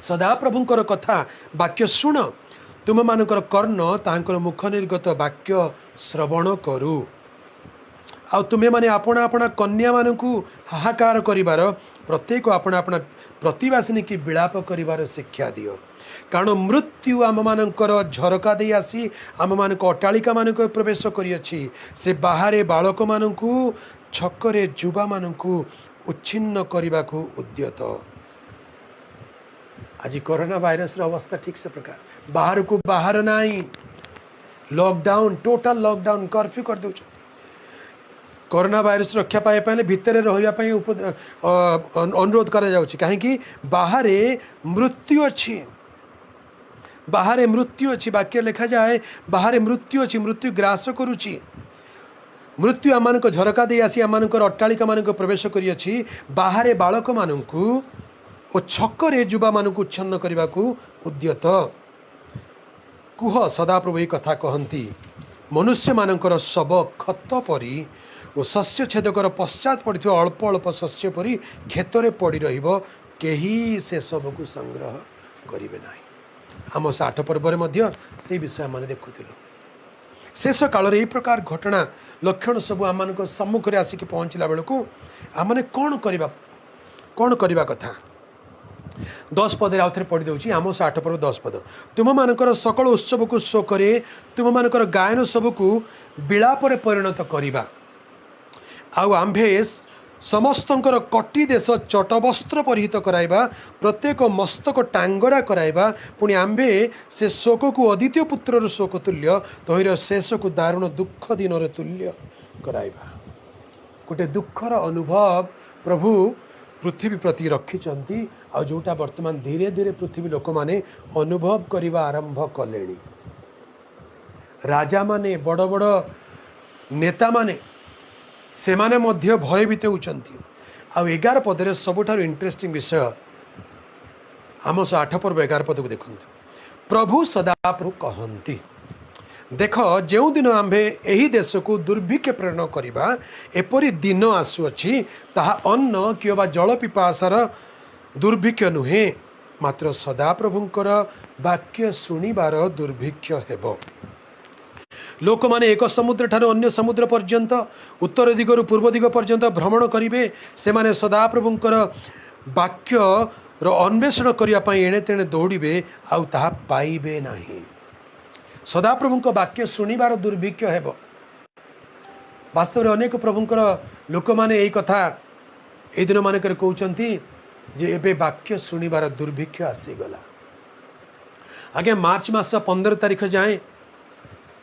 सदा प्रभुंकर कथा वाक्य शुण तुम मानकर कर्ण तांकर मुख निर्गत वाक्य श्रवण करू। आ तुम्हें माने आपना आपना कन्या मानू हाहाकार करिवार प्रत्येक आपना आपना प्रतिवासिनी की विलाप करिवार शिक्षा दियो। कारण मृत्यु आम मानकर झरका दे आसी आम मानक अट्टालिका मानक प्रवेश करियछि से बाहरे बालक मानू छकरे युवा मानू उच्छिन्न करने को उद्यत। आज कोरोना वायरस अवस्था ठीक से प्रकार बाहर को बाहर नहीं लॉकडाउन टोटल लॉकडाउन कर्फ्यू कर दे। कोरोना वायरस रक्षा पाए भितर रही अनुरोध करा जाउछि कहीं बाहर मृत्यु अच्छी बाहर मृत्यु अच्छी। वाक्य लिखा जाए बाहर मृत्यु अच्छी मृत्यु ग्रास करुच्ची मृत्यु आम झरका दे आसी आम अट्टालिका मान प्रवेश करी बाहर बालक मानू और छकरे युवा मान उच्छन्न करने को उद्यत। कुह सदाप्रभु ये कथा कहती मनुष्य मानकर शब खत परी और शस्य छेदकर पश्चात पड़ी अल्प अल्प शस्य परी क्षेत्र पड़ी रही से सब को संग्रह करेंगे ना। आम 8 पर्व से विषय मैंने देखुलु शेष काल यही प्रकार घटना लक्षण सब आम सम्मुख में आसिक पहुँचला बेलू आम कौन करवा कथा 10 पद आउ थे पढ़ी दूसरी आम 8 पर्व 10 पद तुम मानकर सकल उत्सव को शोकरे तुम मानकर गायन सबको विलाप परिणत करवा। आउ आम्भे समस्तंकर कटी देश चटवस्त्र परिहित कराइबा प्रत्येक मस्तक टांगरा कराइबा पुणी आम्भे से शोक को अद्वितीय पुत्र शोक तुल्य तहिर शेष को दारुण दुख दिन तुल्य कराइबा। गोटे दुखर अनुभव प्रभु पृथ्वी प्रति रखिंट आ जोटा वर्तमान धीरे धीरे पृथ्वी लोक माने अनुभव करने आरंभ कले। राजा माने बड़ बड़ नेता माने सेमाने मध्य भयभीत होती। आ 11 पदरे सबुठार इंटरेस्टिंग विषय आम 8 पर्व 11 पद को देखु। प्रभु सदाप्रभु कहती देख जो दिन आम्भे यही देश को दुर्भिक्ष प्रेरण करवा एपरी दिन आसुअछि ताहा अन्न कि जल पिपासार दुर्भिक्ष नुहे मात्र सदाप्रभुंकर वाक्य शुणिबार दुर्भिक्ष हेब। लोक माने एक समुद्र ठार अन्य समुद्र पर्यंत उत्तर दिगरु पूर्व दिग पर्यंत भ्रमण करिवे से माने सदाप्रभुंकर वाक्य रो अन्वेषण करिया पई एणे तेणे दौड़िबे आउ ताहा पाइबे नाही। सदाप्रभुंक वाक्य शुणिबार दुर्भिक्ष हेब। वास्तव में अनेक प्रभुंकर लोक माने एई कथा ए दिन मानकर कहउचंती जे एबे वाक्य शुणिबार दुर्भिक्ष आसीगला। आगे मार्च मास 15 तारिख जाए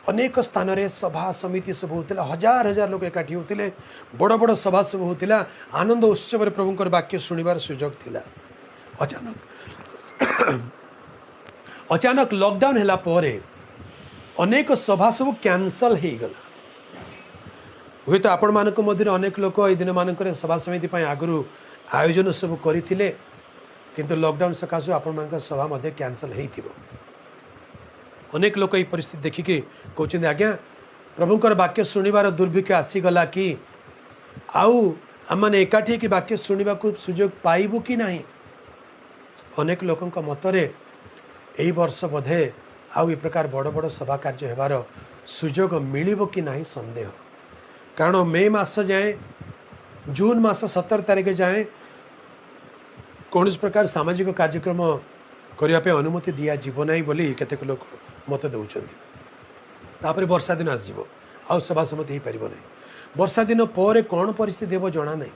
अनेक स्थान रे सभा समिति सब होता, हजार हजार लोग एकाठी होते, बड़ बड़ सभा सब होता, आनंद उत्सव प्रभुंकर वाक्य शुणिबार सुजोग थिला। अचानक लॉकडाउन हैला परे अनेक सभा सब कैंसल हो गला। हुए तो आपण मानक मध्य अनेक लोक ए दिन मानक सभा समिति आगु आयोजन सब करथिले, किंतु लॉकडाउन सकाशु आपण मानक सभा मध्य कैंसल होइथिबो। अनेक लोक ये परिस्थिति देखिके कहते आज्ञा प्रभुंकर वाक्य शुणिबार दुर्भिक्ष आसीगला कि आउ आम एकाठी कि वाक्य शुणा को सुजोग पाइबु कि नहीं। अनेक लोकों मतरे यही वर्ष बोधे आउ ए प्रकार बड़ बड़ सभा कार्य हेबार सुजोग मिलिबो कि नहीं संदेह। कारण मे मास जाए जून मास 17 तारिख जाए कौन प्रकार सामाजिक कार्यक्रम करने अनुमति दिया जीव ना बोली केतेक लोक मत दौरान। वर्षा दिन आसजिव आउ सभा समिति हो पार ना। वर्षा दिन पर कौन परिस्थिति देव जना ना।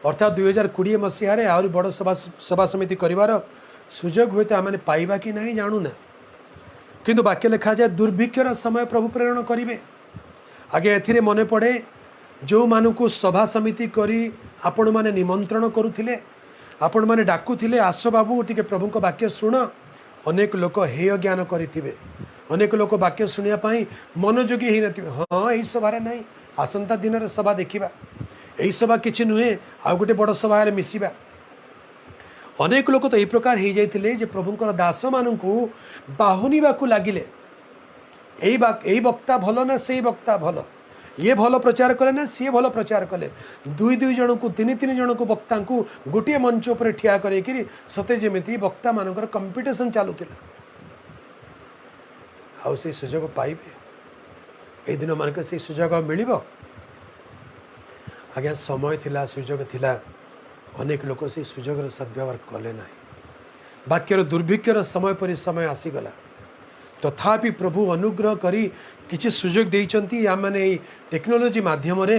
अर्थात 2020 मसीह आहरी बड़ सभा समिति कर सुजोग हुए तो आम पाइबा कि नहीं जानूना, किंतु वाक्य लिखा जाए दुर्भिक्षर समय प्रभु प्रेरण करेंगे। आगे एथिरे मन पड़े जो मानू सभा समिति करी आपण माने निमंत्रण करुथिले, आपण माने डाकुथिले आस बाबू टिके प्रभु को वाक्य शुण। अनेक लोक हेय ज्ञान करिथिबे, अनेक लोक वाक्य शुणिया पाई मनोयोगी ही नथिबे। हाँ यही सभारे नहीं, आसंता दिन रे सभा देखिबा, यही सभा किछि नुहे आउ गोटे बड़ सभा रे मिसिबा। अनेक लोक तो यही प्रकार हो जाइतिले जे प्रभुंकर दास मानू बाहुनिबा को लागिले, यही वक्ता भल ना से वक्ता भल, ये भल प्रचार कले ना सी भल प्रचार कले। दुई दुई जन को तीन तीन जन को वक्ता को गोटे मंच उपर ठिया करी सते जेमिति वक्ता मानकर कंपिटिशन चलुला। आउ से सुजोग पाइबे ए दिन मानक से सुजोग मिलिबो। आज्ञा समय थिला, सुजोग थिला, अनेक लोक से सुजोगर सद्व्यवहार कले ना। वाक्यर दुर्भिक्षर समय पर समय आसीगला, तथापि प्रभु अनुग्रह करी किसी सुजोग देइचंती। या माने टेक्नोलोजी माध्यम रे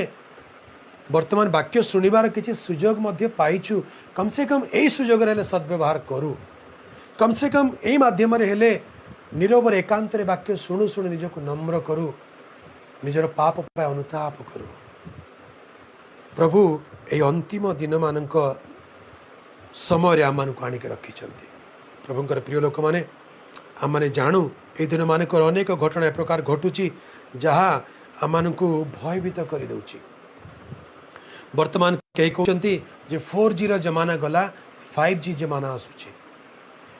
वर्तमान वाक्य शुणिबार किसी सुजोग मध्य पाइचु। कम से कम यही सुजोग रे सद्व्यवहार करू, कम से कम यही माध्यम रे हेले नीरव एकांत रे वाक्य शुणु शुणु निजको नम्र करू, निजर पाप पाए अनुताप करू। प्रभु ये अंतिम दिन मानक समय आम मानक आणिक रखिछंती। प्रभुंकर प्रिय लोक माने आम माने जानू ये दिन मानक अनेक घटना ए प्रकार घटुची जहाँ आम मानकु भयभीत कर दउची। वर्तमान कई कहते जे 4G रो जमाना गला, 5G जमाना आसुची।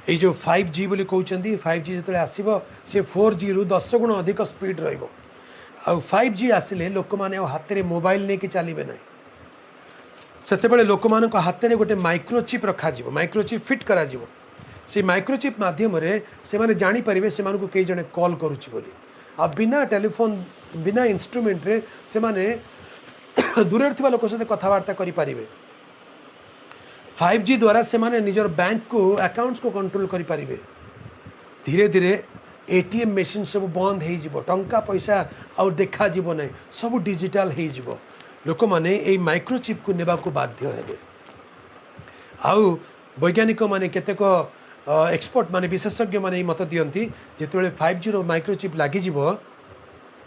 ये जो 5G बोली कहते 5G जो आसब से 4G रु 10 गुण अधिक स्पीड रहिबो। आ 5G आसिले लोक माने हाथ में मोबाइल लेके चलिबे नहीं। सेतेबेले लोक मानक हाथ में गोटे माइक्रोचिप रखा जिवो, माइक्रोचिप फिट करा जिवो। से माइक्रोचिप माध्यम रे से माने जानी परिबे से मानकु कई जने कॉल करूची बोली। आ बिना टेलीफोन बिना इंस्ट्रूमेंट रे से माने दूर थिबा लोक सहित कथबार्ता करि परिबे। 5G द्वारा से माने निजर बैंक को अकाउंट्स को कंट्रोल करि परिबे। धीरे धीरे एटीएम मशीन सब बंद हो जिवो, टंका पैसा और देखा जिवो नै, सब डिजिटल हो जिवो। लोक माने ए माइक्रोचिप को नेबा को बाध्य हेबे। आउ वैज्ञानिक माने केतेक एक्सपर्ट माने विशेषज्ञ माने मत दियंती जेतेबेले 5G रो माइक्रोचिप लागि जिवो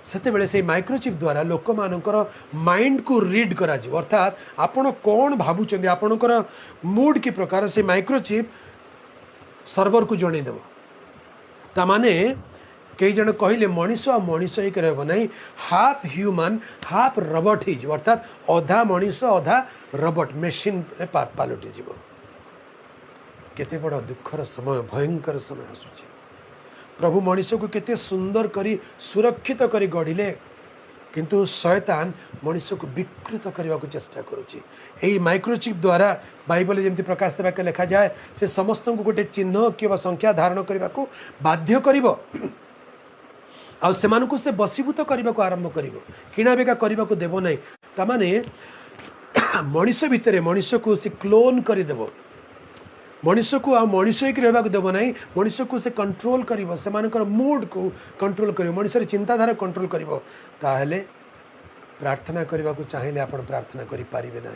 सेतेबेले से माइक्रोचिप द्वारा लोक मानकर माइंड को रीड करा जिवो। अर्थात आपण कोन भाबुचंदी, आपणकर मूड की प्रकार से माइक्रोचिप सर्वर को जणे देबो। ता माने कई जन कहले मनीष आ मनीष ही रहब नहीं, हाफ ह्यूमन हाफ रोबोट ही, अर्थात अधा मनीष अधा रोबोट मेसीन पालटि जीव। केते बड़ दुखर समय भयंकर समय आसुची। प्रभु मनुष्य को केते सुंदर करी सुरक्षित करी गढ़िले, किंतु शैतान मनुष्य को विकृत करने को चेष्टा करुच्ची। यही माइक्रोचिप द्वारा बाइबल जमी प्रकाश देवाक लिखा जाए से समस्त को गोटे चिन्ह कि संख्या धारण करने को बाध्य कर से बसीभूत करने को आरंभ कर किणा बेका करने को देव ना। ताने मनुष्य भितर मनुष्य को से क्लोन करदेव, मनुष्य को आ मनुष्य की रहा देव ना, मनुष्य को से कंट्रोल कर से मूड को कंट्रोल कर मनुष्य चिंताधारा कंट्रोल कर। ताहले प्रार्थना करने को चाहिए आप प्रार्थना करें ना,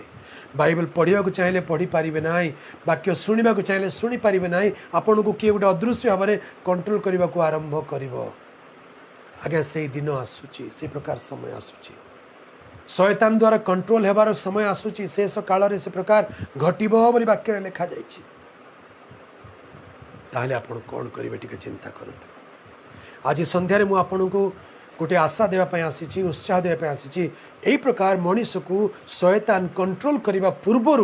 बाइबल पढ़ा चाहिए पढ़ी पारे ना, वाक्य शुणा चाहिए शुणी पारे ना। आपन को किए गोटे अदृश्य भाव में कंट्रोल करने को आरंभ कर। आज्ञा से दिन आसूची, से प्रकार समय आसूची, शैतान द्वारा कंट्रोल होबार समय आसूची। शेष काल से प्रकार घटब बोली वाक्य लिखा जाए। ताहले आपण कौन करेंगे टिके चिंता करते। आज संध्यारे मु आपन को गोटे आशा देवाई आसी, उत्साह देवाई आसी। यही प्रकार मनुष्य को शैतान कंट्रोल करने पूर्वर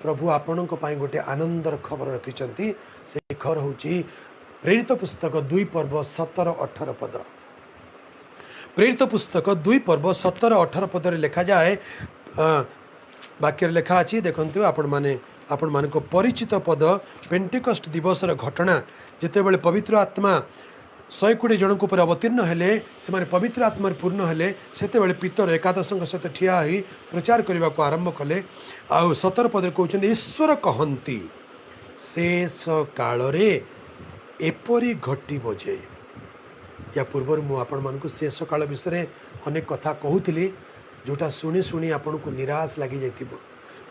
प्रभु आपण गोटे आनंदर खबर रखिंट। से खबर हूँ प्रेरित पुस्तक 2 पर्व 17-18 पद। प्रेरित पुस्तक 2 पर्व 17-18 पद लिखा जाए, वाक्य लिखा अच्छी देखते आपण मान परिचित पद पेंटिकस्ट दिवसर घटना जितेबाला पवित्र आत्मा 120 जन को अवतीर्ण हेले, से पवित्र आत्मा पूर्ण हेले, सेतेबाला पीतर एकादश सहित ठिया हो प्रचार करने को आरंभ कले। आ 17 पद कहते ईश्वर कहती शेष काल एपरी घटब जे। या पूर्व मुझे शेष काल विषय अनेक कथा कहूली, जोटा शुणी शुणी आपण को निराश लगी जाइथिबो,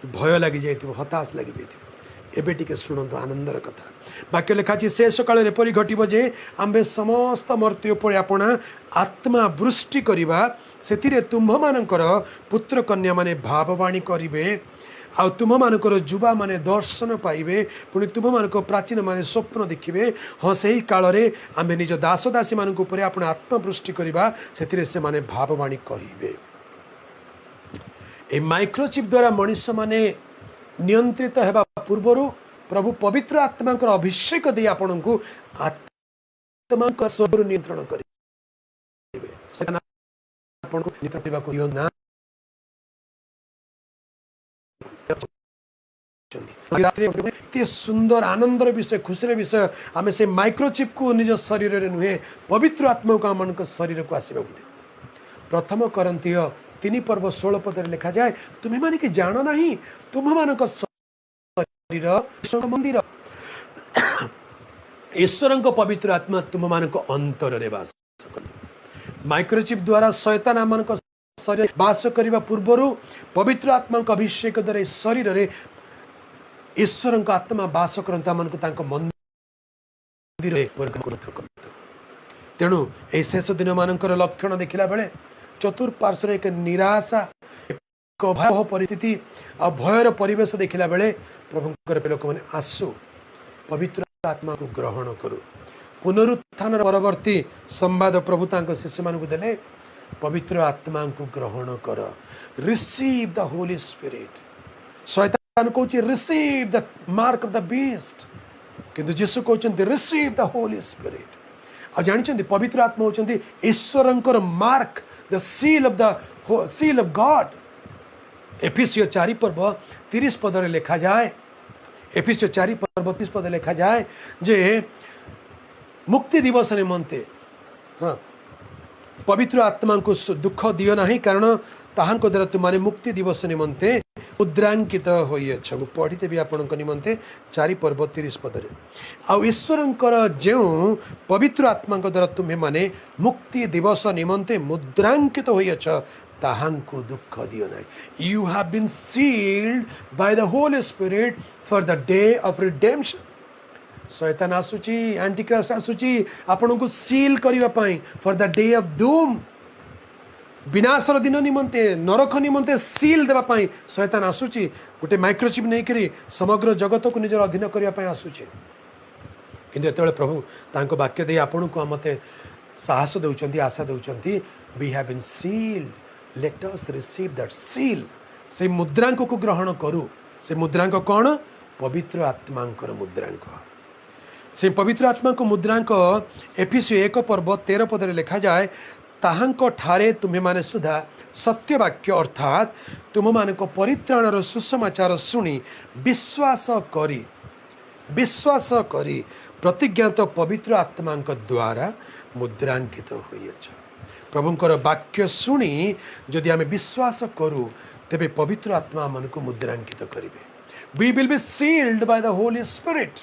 भय लगी जाइथिबो, हताश लगी जाइथिबो। एबे टिके शुणु आनंदर कथा। वाक्य लिखा अछि शेष काल एपरी घटब जे आम्भे समस्त मर्त्य उपर आपण आत्मा वृष्टि करिबा, सेतिरे तुम्भ मानकर पुत्र कन्या माने भाववाणी करिवे, आ तुम मानकर युवा माने दर्शन पाइबे, पुणी तुम मानक प्राचीन माने स्वप्न देखिबे। हाँ से ही काल रे आम्भे निज दास दासी मानक उपर आपण आत्मवृष्टि करिबा, सेतिरे से माने भाववाणी कहिबे। ए माइक्रोचिप द्वारा मनुष्य माने नियंत्रित हेबा पूर्वर प्रभु पवित्र आत्मा अभिषेक दे आपण को आत्मा स्वर नियंत्रण करिबे। से आपण को नियंत्रण करबा को दियो ना। इतने सुंदर आनंदर विषय, खुशी विषय आम से माइक्रोचिप को निज शरीर में नुहे पवित्र आत्मा को आम शरीर को आसवा दे। प्रथम करंथीय 3 पर्व 16 पद लिखा जाए, तुम्हें माने कि जान ना तुम मान शरीर ईश्वर मंदिर, ईश्वर पवित्र आत्मा तुम मान अंतर रे वास कर। माइक्रोचिप द्वारा शैतान आम शरीर वास करने पूर्वर पवित्र आत्मा अभिषेक द्वारा शरीर रे ईश्वर आत्मा वास करता मंदिर। तेणु यह शेष दिन मानकर लक्षण देखला बेले चतुर्पार्श्व एक निराशा, एक भयावह परिस्थिति आ भयर परिवेश देखला बेले प्रभुंकर लोक मैंने आसु पवित्र आत्मा को ग्रहण करू। पुनरुत्थान परवर्ती संवाद प्रभु तांको शिष्य मानक देले, पवित्र आत्मा को ग्रहण कर, रिसीव द होली स्पिरिट। शैतान कहूँ receive the mark of the beast, किंतु यीशु कहते रिसीव द होली स्पिरिट। आ जानी पवित्र आत्मा होती ईश्वर mark, the seal of God. एफिसियो 4 पर्व 30 पद लिखा जाए, एफिसियो 4 पर्व 30 पद लिखा जाए जे मुक्ति दिवस निमंते हाँ पवित्र आत्मा को दुख दियो नहीं, कारण ताहांको द्वारा तुमाने मुक्ति दिवस निमंते मुद्रांकित होइछ। मु पढ़ी भी आपण निमंते 4 पर्व 30 पदरे। आ ईश्वरंकर जो पवित्र आत्मा द्वारा तुम्हें माने मुक्ति दिवस निमंते मुद्रांकित होइछ, ताहांको दुख दियो नहीं। You have been sealed by the holy spirit for the day of redemption. शैतान आसुची, एंटीक्राइस्ट आसुची आपण को सील करबा पई for the day of doom, विनाशर दिन निमंते नरक निमंते सील देवा पई शैतान आसुची। गोटे माइक्रोचिप नहीं करी समग्र जगत को निजर अधीन करबा पई आसुची। किंतु एतबेले प्रभु तांको वाक्य दे आपण को मते साहस दउचंती, आशा दउचंती, we have been sealed, let us receive that seal. से मुद्रांक को ग्रहण करू। से मुद्रांक कौन? पवित्र आत्मांकर मुद्रांक। से पवित्र आत्मा को मुद्रांक एफिसी 1 पर्व 13 पदरे लिखा जाए, ताहांको ठारे तुम्हें माने सुधा सत्य वाक्य अर्थात तुम मान को परित्राणर सुसमाचार शुणी विश्वास करी प्रतिज्ञात पवित्र आत्मा द्वारा मुद्रांकित होइछ। प्रभुंकर वाक्य शुणी जदि आम विश्वास करूँ तेबे पवित्र आत्मा मन को मुद्रांकित करेंगे। We will be sealed by the holy spirit.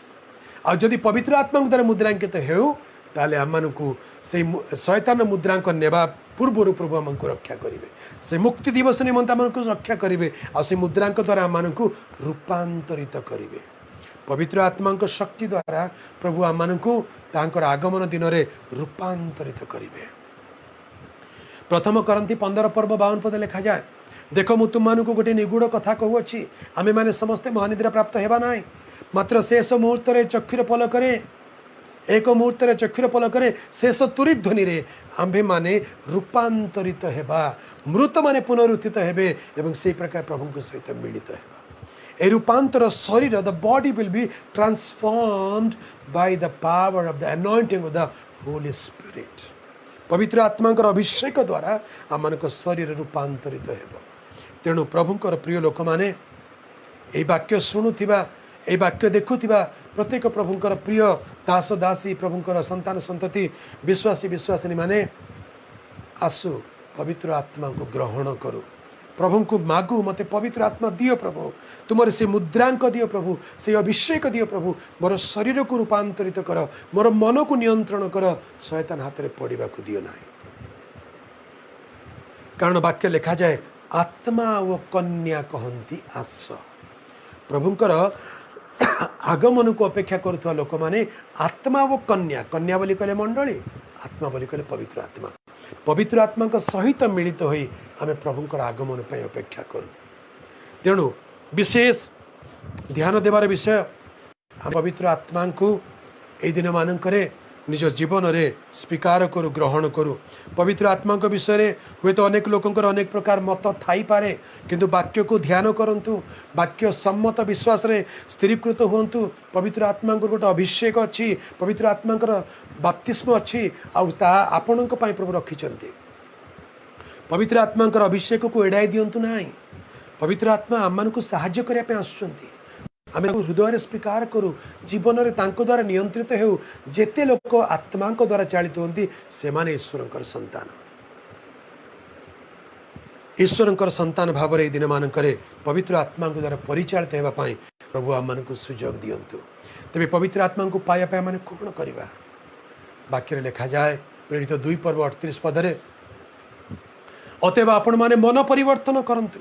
आ जदि पवित्र आत्मा द्वारा मुद्रांकित हो ताले आम को से शैतान मुद्रांक नेबा पूर्व प्रभु आमको रक्षा करेंगे। से मुक्ति दिवस निमंत आमको रक्षा करेंगे। आ से मुद्रांक द्वारा आम को रूपांतरित करेंगे। पवित्र आत्मा शक्ति द्वारा प्रभु आम को तांकर आगमन दिन में रूपांतरित करेंगे। प्रथम करंती 15 पर्व 52 पद लिखा जाए, देख मु तुम मानू गोटे निगूढ़ कथा कहूँगी, आमे माने समस्ते महानिद्रा प्राप्त हेबा नाई, मात्र शेष मुहूर्त चक्षुर पलकरे एक मुहूर्त चक्षुर पलकरे शेष तुरित ध्वनि रे आम्भे माने रूपांतरित हेबा, मृत माने पुनरुत्थित हेबे एवं से प्रकार प्रभु सहित मिलित हेबा। ए रूपांतर शरीर the body will be transformed by the power of the anointing of the holy spirit. पवित्र आत्मा अभिषेक द्वारा आम शरीर रूपांतरित हेब। तेणु प्रभुंकर प्रिय लोक माने ए वाक्य शुणुथिबा ए वाक्य देखुथिबा प्रत्येक प्रभुंकर प्रिय दास दासी प्रभुंकर संतान संतति विश्वासी विश्वासिनी माने आसु पवित्र आत्मा को ग्रहण करू। प्रभु को मागू, मते पवित्र आत्मा दियो प्रभु, तुमर से मुद्रांक दियो प्रभु, से अभिषेक दियो प्रभु, मोर शरीर को रूपांतरित कर, मोर मन को नियंत्रण कर, शैतान हाथ में पड़ा को दियो ना। कारण वाक्य लिखा जाए, आत्मा व कन्या कहती आस। प्रभुंकर आगमन को अपेक्षा करुवा लोक माने आत्मा व कन्या, कन्या बोली कहले मंडली, आत्मा बोली कहले पवित्र आत्मा। पवित्र आत्मा सहित मिलित होई आमे प्रभुंकर आगमन पे अपेक्षा करूँ। तेणु विशेष ध्यान देवार विषय पवित्र आत्मा को ए दिन मानकरे निज जीवन रे स्वीकार करू, ग्रहण करू। पवित्र आत्मा विषय हुए तो अनेक लोकंकर अनेक प्रकार मत थाई पारे, किंतु वाक्य को ध्यान करंतु, वाक्य सम्मत विश्वास रे स्थिरीकृत हुंतु। पवित्र आत्मा गोटे अभिषेक अच्छी, पवित्र आत्मा बाप्तिस्म अच्छी, आपणक प्रभु रखिंट। पवित्र आत्मा अभिषेक को एड़ाई दिंतु ना। पवित्र आत्मा आम को साहाय्य करने आसुंच। आम हृदय स्वीकार करूँ, जीवन में तांको द्वारा नियंत्रित हो। जेते लोक आत्मा द्वारा चालित होती से माने ईश्वर संतान, ईश्वर संतान भाव में दिन मानक पवित्र आत्मा द्वारा परिचालित होगापाई प्रभु आम को सुजोग दिंतु। तेरे पवित्र आत्मा को पाया आम कौन करवा? वाक्य लिखा जाए प्रेरित 2 पर्व 38 पदरे, अतएव आपण माने मन परिवर्तन करंतु,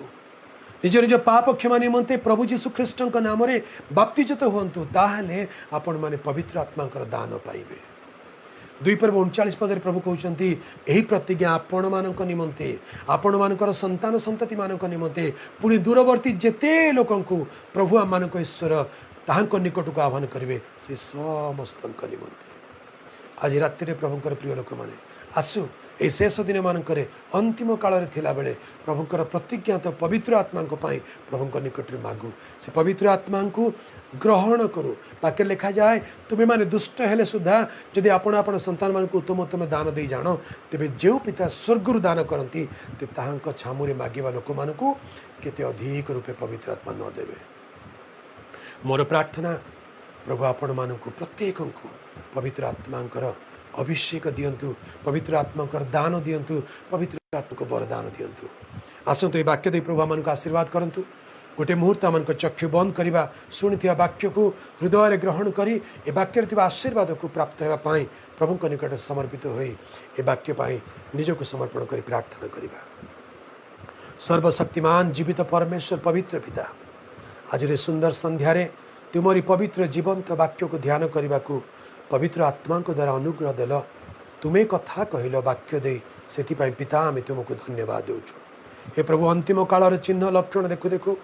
निज निज पाप क्षमा निमंते प्रभु जीशु ख्रीष्ट नाम रे बाप्तिजित हुंतु, ताहले आपण माने पवित्र आत्मा दान पाइबे। 2 पर्व 39 पदरे प्रभु कहउचंती, एही प्रतिज्ञा आपण मानक निमंते, आपण मानकर संतान संतति मानक निमंते, पुणी दूरवर्ती जेते लोकंकु प्रभु आम मानक ईश्वर ताहांको निकट को आह्वान करिवे, से समस्त निमंते। आज रात्रि प्रभुंकर प्रिय लोक माने आसु ए शेष दिन मानक अंतिम काल रे थिला बेले प्रभुंकर प्रतिज्ञात पवित्र आत्मा प्रभुंकर निकट में मागू। से पवित्र आत्मा को ग्रहण करू। वाक्य लिखा जाए, तुम्हें माने दुष्ट हेले सुधा जदि आपण आपण संतान मान को उत्तम उत्तम दान दे जान, तेबे जो पिता स्वर्गरु दान करती ते ताहांक छामुरे मागिबा लोक मान को केते अधिक रूपे पवित्र आत्मा न देवे। मोर प्रार्थना प्रभु आपण मान को प्रत्येक को पवित्र आत्मा अभिषेक दियंतु, पवित्र आत्मा दान दियंतु, पवित्र आत्मा को वरदान दियंतु। आसतु ये वाक्य दे प्रभु आम आशीर्वाद करंतु। गोटे मुहूर्त आम चक्षु बंद करवा, शुणुवा वाक्य को हृदय ग्रहण करी ए वाक्य आशीर्वाद को प्राप्त होगापाई प्रभु निकट समर्पित हो ए वाक्य निजक समर्पण कर प्रार्थना करवा। सर्वशक्तिमान जीवित परमेश्वर पवित्र पिता, आज रे सुंदर संध्यारे तुमरी पवित्र जीवंत वाक्य को ध्यान करने को पवित्र आत्मा को द्वारा अनुग्रह देल। तुम्हें कथा कहल वाक्य दे, से पिता आम तुमको धन्यवाद देचु। हे प्रभु, अंतिम कालर चिन्ह लक्षण देखु देखु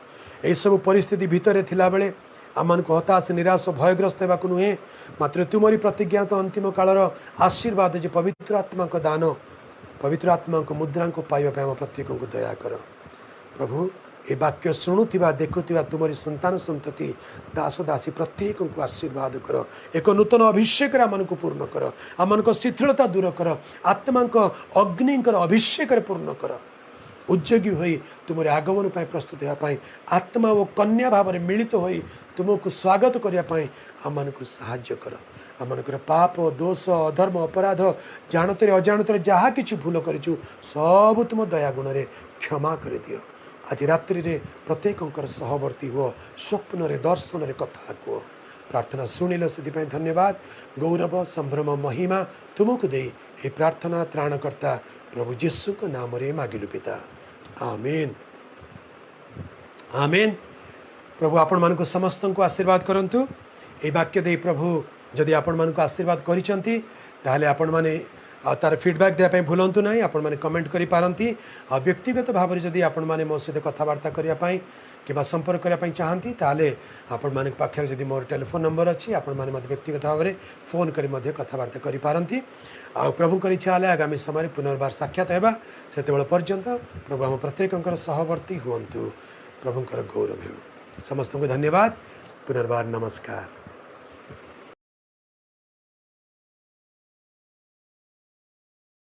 यही सब परिस्थिति भितर थिला बेले आम को हताश निराश भयग्रस्त होगा नुहे, मात्र तुमरी प्रतिज्ञात अंतिम कालर आशीर्वाद जे पवित्र आत्मा को दान, पवित्र आत्मा को मुद्रा को पाइबा प्रत्येक को दया कर। प्रभु, ए वाक्य शुणुवा देखुवा तुमरी संतान संतति दास दासी प्रत्येक को आशीर्वाद कर। एक नूतन अभिषेक आम को पूर्ण कर, आम शिथिलता दूर कर, आत्मा अग्नि अभिषेक पूर्ण कर। उद्योगी होई तुम आगमन पर प्रस्तुत होगापाई आत्मा और कन्या भाव में मिलित हो तुमको स्वागत करने आम को साहाय्य कर। आमर पाप दोष अधर्म अपराध जानते अजाणत जहाँ कि भूल करूँ सब तुम दया गुण रे क्षमा कर दियो। आज रात्रि रे प्रत्येक सहवर्ती हुआ, स्वप्न रे दर्शन रे कथा कह। प्रार्थना शुणिल से धन्यवाद। गौरव संभ्रम महिमा तुमको दे ये प्रार्थना त्राणकर्ता प्रभु जीशु को नाम रे मागिलु पिता, आमेन आमेन। प्रभु आपण मान समस्त को आशीर्वाद करंतु। ए वाक्य दे प्रभु जदि आपण मान आशीर्वाद करिसंती ताले आपण माने तार फीडबैक देवाई भूलु ना। आपण मैंने कमेंट करि पारंती। व्यक्तिगत भाव में जदि आपण मैंने मो सहित कथबार्ता करने कि संपर्क करने चाहती ताले आपण मान पाखे जदि मोर टेलीफोन नंबर अच्छी आपण मैंने मत व्यक्तिगत भाव में फोन कर कथबार्ता करि पारंती। आ प्रभु इच्छा है आगामी समय पुनर्बार साक्षात होगा। से पर्यंत प्रभु आम प्रत्येक सहवर्ती हूँ। प्रभुंकर गौरव हो। समस्त को धन्यवाद। पुनर्बार नमस्कार।